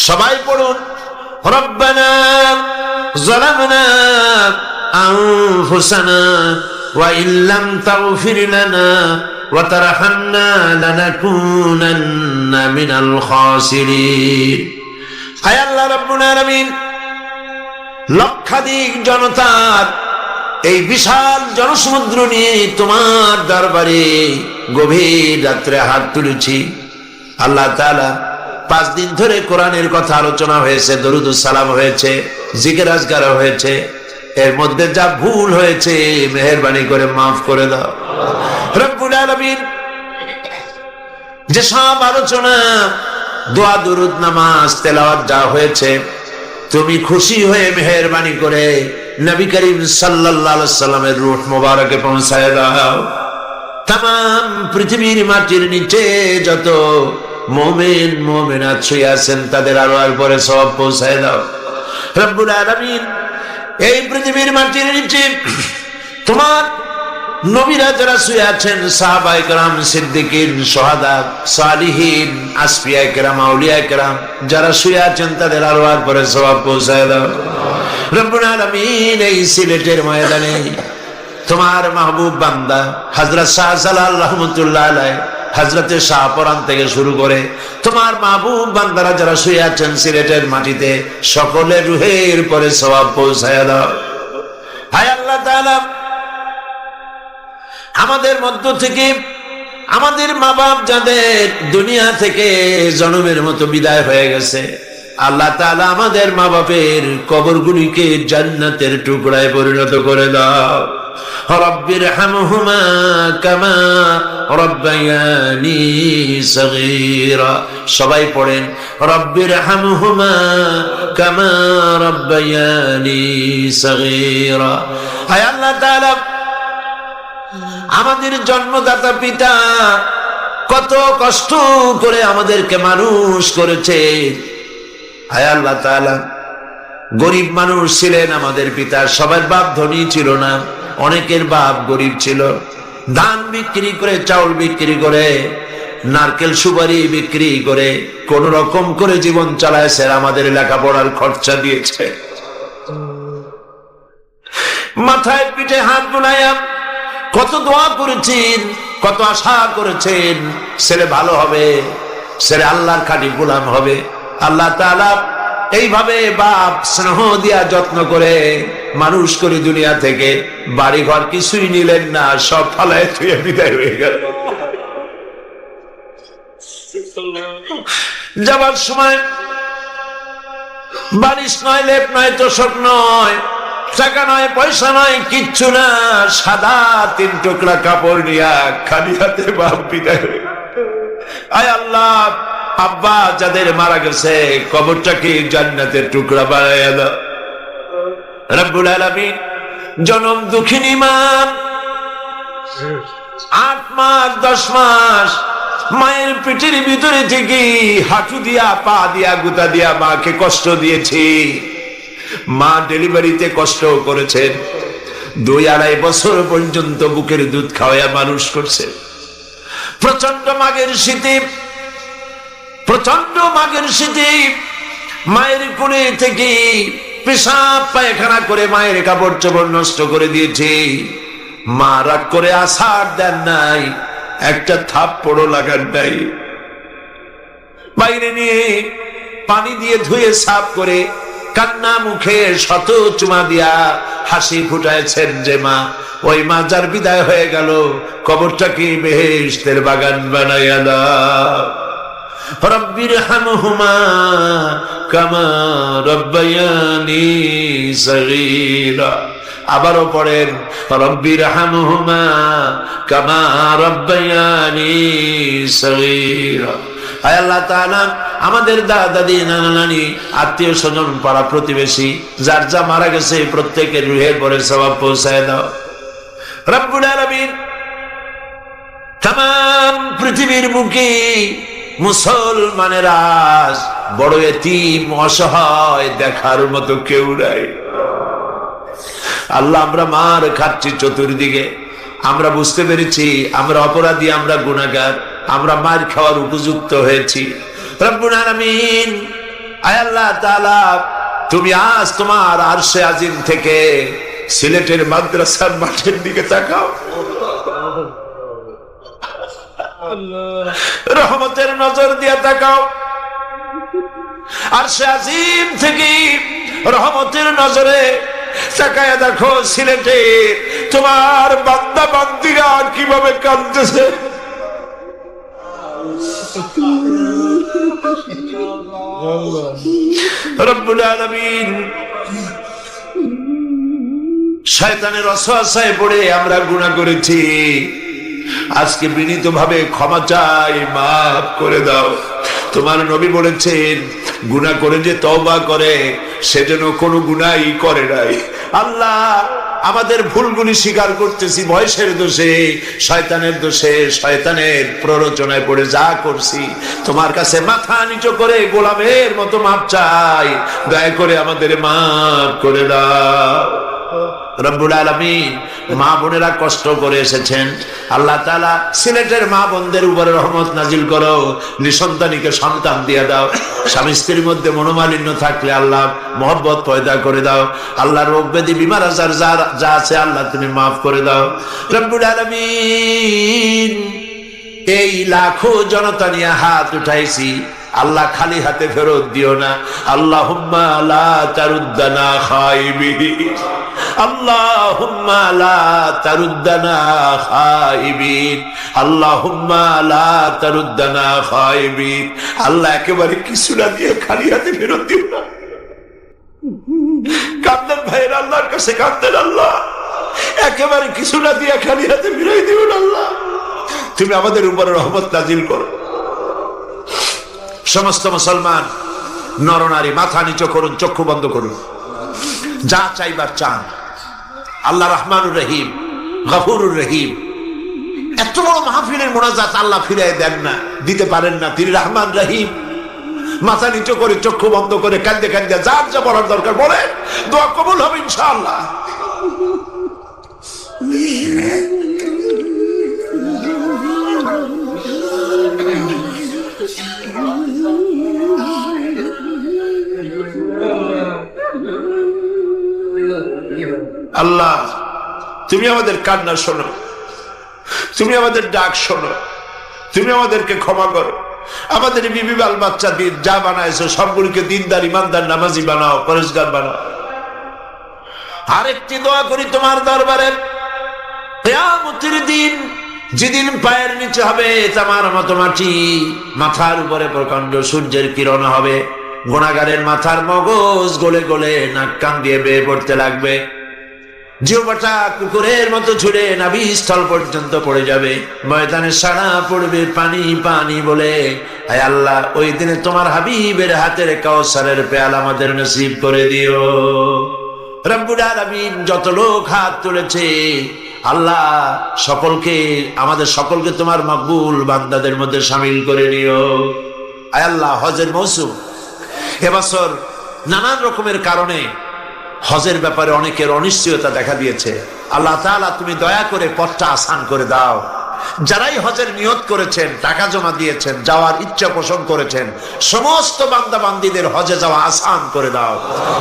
সবাই পড়ুন ربنا ظلمنا أنفسنا وإن لم تغفر لنا وترحمنا لنكونن من الخاسرين আয় আল্লাহ রাব্বুল আলামিন লক্ষাধিক জনতার এই বিশাল জনসমুদ্র নিয়ে তোমার দরবারে গভীর রাত্রে হাত তুলেছি আল্লাহ তাআলা 5 দিন ধরে কোরআনের কথা আলোচনা হয়েছে, দরুদ ও সালাম হয়েছে, জিকির আজকার হয়েছে, এর মধ্যে যা ভুল হয়েছে মেহেরবানি করে মাফ করে দাও রব্বুল আলামিন। যে সব আলোচনা, দোয়া, দরুদ, নামাজ, তেলাওয়াত যা হয়েছে, তুমি খুশি হয়ে মেহেরবানি করে নবী করিম সাল্লাল্লাহু আলাইহি সাল্লামের রূহ মোবারকে পৌঁছায় দাও। तमाम পৃথিবীর মাটির নিচে যত মুমিন মুমিনাত শুয়ে আছেন তাদের আরওয়ার পরে সওয়াব পৌঁছায় দাও রব্বুল আলামিন। এই পৃথিবীর মাটির নিচে তোমার নবীরা যারা শুয়ে আছেন, সাহাবায়ে কেরাম, সিদ্দিকিন, শুহাদা, সালিহিন, আসফিয়ায়ে কেরাম, আউলিয়ায়ে কেরাম যারা শুয়ে আছেন তাদের আরওয়ার পরে সওয়াব পৌঁছায় দাও রব্বুল আলামিন। এই সিলেটের ময়দানে তোমার মাহবুব বান্দা হযরত শাহজালাল রাহমাতুল্লাহ আলাইহি, হযরতে শাহপরান থেকে শুরু করে তোমার মাহবুব বান্দারা যারা শুয়ে আছেন সিলেটের মাটিতে, সকলের রুহের পরে সওয়াব পৌঁছায় দাও। হায় আল্লাহ তাআলা, আমাদের মধ্য থেকে আমাদের মা বাপ যাদের দুনিয়া থেকে জনমের মতো বিদায় হয়ে গেছে, আল্লাহ তাআলা আমাদের মা বাপের কবরগুলিকে জান্নাতের টুকরায় পরিণত করে দাও। রব্বিরহামহুমা কামা রব্বায়ানি সগীরা। সবাই পড়েন রব্বিরহামহুমা কামা রব্বায়ানি সগীরা। হায় আল্লাহ তাআলা, আমাদের জন্মদাতা পিতা কত কষ্ট করে আমাদেরকে মানুষ করেছে। হায় আল্লাহ তাআলা, গরিব মানুষ ছিলেন আমাদের পিতা, সবার বাপ ধনী ছিল না, অনেকের বাপ গরিব ছিল। ধান বিক্রি করে, চাউল বিক্রি করে, নারকেল সুপারি বিক্রি করে কোন রকম করে জীবন চালাইছে, আমাদের লেখাপড়ার খরচা দিয়েছে। মাথায় পিঠে হাত বুলাইয়া কত দোয়া করেছেন, কত আশা করেছেন ছেলে ভালো হবে, ছেলে আল্লাহর খাঁটি গোলাম হবে। আল্লাহ তাআলা এইভাবে বাপ স্নেহ দিয়া যত্ন করে মানুষ করে দুনিয়া থেকে বাড়ি ঘর কিছুই নিলেন না, সব ফালায় থুয়ে বিদায় হয়ে গেল। যাবার সময় বালিশ নয়, লেপ নয়, তোষক নয়, টাকা নয়, পয়সা নয়, কিচ্ছু না, সাদা 3 টুকরা কাপড় নিয়া খালি হাতে বাপ বিদায় হয়ে গেল। আয় আল্লাহ, আব্বা যাদের মারা গেছে কবরটাকে জান্নাতের টুকরা বানাইয়া দাও রব্বুল আলামিন। জনম দুঃখিনী মা 8 মাস 10 মাস মায়ের পেটের ভিতরে থেকে হাঁটু দিয়া, পা দিয়া, গুতা দিয়া মাকে কষ্ট দিয়েছি। মা ডেলিভারিতে কষ্ট করেছেন, 2-2.5 বছর পর্যন্ত বুকের দুধ খাওয়াইয়া মানুষ করছে। প্রচন্ড মাঘের শীতে, প্রচন্ড মাঘের শীতে মায়ের কোলে থেকে পেশাব পায়খানা করে মায়ের কাপড় চোপড় নষ্ট করে দিয়েছে। মা রাগ করে আছাড় দেন নাই, একটা থাপ্পড়ও লাগান নাই। বাইরে নিয়ে পানি দিয়ে ধুয়ে সাফ করে কান্না মুখে শত চুমা দিয়া হাসি ফুটাইছেন যে মা, ওই মা যার বিদায় হয়ে গেল কবরটাকে বেহেশতের বাগান বানাইয়া দাও। রব্বিরহামহুমা কামা রব্বায়ানি সগীরা। আবারও পড়েন রব্বিরহামহুমা কামা রব্বায়ানি সগীরা। আয় আল্লাহ তাআলা, আমাদের দাদা দাদি, নানা নানি, আত্মীয় স্বজন, পাড়া প্রতিবেশী যার যা মারা গেছে প্রত্যেকের রুহের পরে সওয়াব পৌঁছায় দাও রব্বুল আলামিন। तमाम পৃথিবীর বুকে মুসলমানের আজ বড় এতিম অসহায়, দেখার মতো কেউ নাই। আল্লাহ, আমরা মার খাচ্ছি চতুর্দিকে, আমরা বুঝতে পেরেছি আমরা অপরাধী, আমরা গুনাহগার, আমরা মার খাওয়ার উপযুক্ত হয়েছি। রব্বুল আলামিন, আয় আল্লাহ তাআলা, তুমি আজ তোমার আরশে আজিম থেকে সিলেটের মাদ্রাসার মাঠের দিকে তাকাও, রহমতের নজর দিয়ে তাকাও। আরশে আজিম থেকে রহমতের নজরে তাকায়া দেখো সিলেটে তোমার বান্দা বান্দিরা কিভাবে কাঁদতেছে। রব্বুল আলামিন, শয়তানের ওয়াসওয়াসায় পড়ে আমরা গুনাহ করেছি, আজকে বিনীতভাবে ক্ষমা চাই, মাফ করে দাও। তোমার নবী বলেছেন গুনাহ করে যে তওবা করে সে যেন কোনো গুনাহই করে নাই। আল্লাহ, আমাদের ভুলগুলি স্বীকার করতেছি, বয়সের দোষে, শয়তানের দোষে, শয়তানের প্ররোচনায় পড়ে যা করছি, তোমার কাছে মাথা নিচু করে গোলামের মতো মাপ চাই, দয়া করে আমাদের মাফ করে দাও। রব্বুল আলামিন, মা বোনেরা কষ্ট করে এসেছেন, আল্লাহ তাআলা সিলেটের মা বোনদের উপরে রহমত নাজিল করো, নিঃসন্তানীকে সন্তান দিয়ে দাও। স্বামী স্ত্রীর মধ্যে মনোমালিন্য থাকলে আল্লাহ মহব্বত পয়দা করে দাও। আল্লাহ, রোগ ব্যাধি বিমার আজার যা আছে আল্লাহ তুমি মাফ করে দাও। রব্বুল আলামিন, এই লাখো জনতা নিয়ে হাত উঠাইছি, আল্লাহ খালি হাতে ফেরত দিও না। আল্লাহুম্মা লা তারুদ্দানা খাইবিন, আল্লাহুম্মা লা তারুদ্দানা খাইবিন, আল্লাহুম্মা লা তারুদ্দানা খাইবিন। আল্লাহ, একেবারে কিছু না দিয়ে খালি হাতে ফেরত দিও না। কান্দেন ভাইয়ের আল্লাহর কাছে কান্দেন, আল্লাহ একেবারে কিছু না দিয়ে খালি হাতে ফিরাই দিও না। আল্লাহ, তুমি আমাদের উপরে রহমত নাজিল করো। সমস্ত মুসলমান নরনারী মাথা নিচু করুন, চক্ষু বন্ধ করুন, যা চাইবার চান। আল্লাহ রহমানুর রহিম, গফুরুর রহিম। এত বড় মাহফিলের মোনাজাত আল্লাহ ফিরিয়ে দেন না, দিতে পারেন না। তিনি রহমান রহিম। মাথা নিচু করে চক্ষু বন্ধ করে কাঁদতে কাঁদতে যার যা বলার দরকার বলে, দোয়া কবুল হবে ইনশাআল্লাহ। আল্লাহ, তুমি আমাদের কান্না শোনো, তুমি আমাদের ডাক শোনো, তুমি আমাদেরকে ক্ষমা করো। আমাদের বিবি বাল বাচ্চা দিন যা বানাইছো সবগুলিকে দিনদার, ইমানদার, নামাজি বানাও, পরেশগার বানাও। আরেকটি দোয়া করি তোমার দরবারে, কিয়ামতের দিন যেদিন পায়ের নিচে হবে তামার মতো মাটি, মাথার উপরে প্রকাণ্ড সূর্যের কিরণ হবে, গুনাহগারের মাথার মগজ গলে গলে নাক কান দিয়ে বেয়ে পড়তে লাগবে, জিহ্বাটা কুকুরের মতো ছুড়ে নাভিস্থল পর্যন্ত পড়ে যাবে, ময়দানে সাড়া পড়বে পানি পানি বলে। আয় আল্লাহ, ওই দিনে তোমার হাবিবের হাতের কাউসারের পেয়ালা আমাদের নসিব করে দিও। রব্বুল আলামিন, যত লোক হাত তুলেছে আল্লাহ সকলকে, আমাদের সকলকে তোমার মকবুল বান্দাদের মধ্যে শামিল করে নিও। আয় আল্লাহ, হজের মৌসুম এবছর নানান রকমের কারণে হজের ব্যাপারে অনেকের অনিশ্চয়তা দেখা দিয়েছে। আল্লাহ তাআলা তুমি দয়া করে পথটা আসান করে দাও। যারাই হজের নিয়ত করেছেন, টাকা জমা দিয়েছেন, যাওয়ার ইচ্ছা পোষণ করেছেন, সমস্ত বান্দা বান্দীদের হজে যাওয়া আসান করে দাও।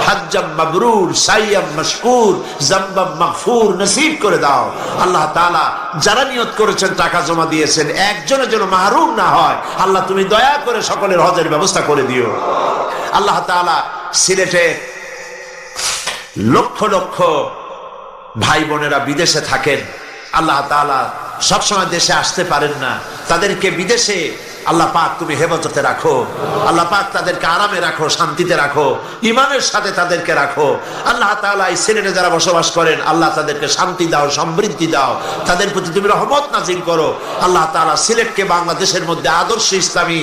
হাজ্জাম মাবরুর, সাইয়াম মাশকুর, যামবাম মাগফুর নসিব করে দাও। আল্লাহ তাআলা যারা নিয়ত করেছেন, টাকা জমা দিয়েছেন, একজনের যেন মাহরুম না হয়। আল্লাহ তুমি দয়া করে সকলের হজের ব্যবস্থা করে দিও। আল্লাহ তাআলা সিলেটে লক্ষ লক্ষ ভাই বোনেরা বিদেশে থাকেন, আল্লাহ তাআলা সবসময় দেশে আসতে পারেন না, তাদেরকে বিদেশে আল্লাহ পাক তুমি হেফাজতে রাখো। আল্লাহ পাক তাদেরকে আরামে রাখো, শান্তিতে রাখো, ঈমানের সাথে তাদেরকে রাখো। আল্লাহ তাআলা এই সিলেটে যারা বসবাস করেন, আল্লাহ তাদেরকে শান্তি দাও, সমৃদ্ধি দাও, তাদের প্রতি তুমি রহমত নাজিল করো। আল্লাহ তাআলা সিলেটকে বাংলাদেশের মধ্যে আদর্শ ইসলামী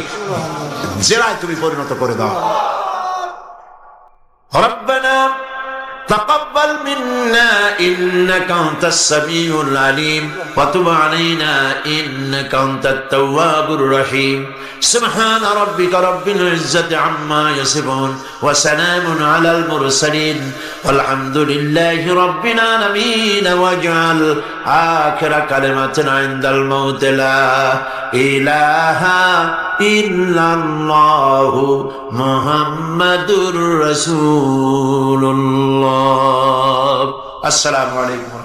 জেলায় তুমি পরিণত করে দাও। রব্বানা تقبل منا إنك أنت السميع العليم وتب علينا إنك أنت التواب الرحيم سبحان ربك رب العزة عما يصفون وسلام على المرسلين والحمد لله رب العالمين واجعل آخر كلمة عند الموت لا إله إلا الله محمد رسول الله السلام عليكم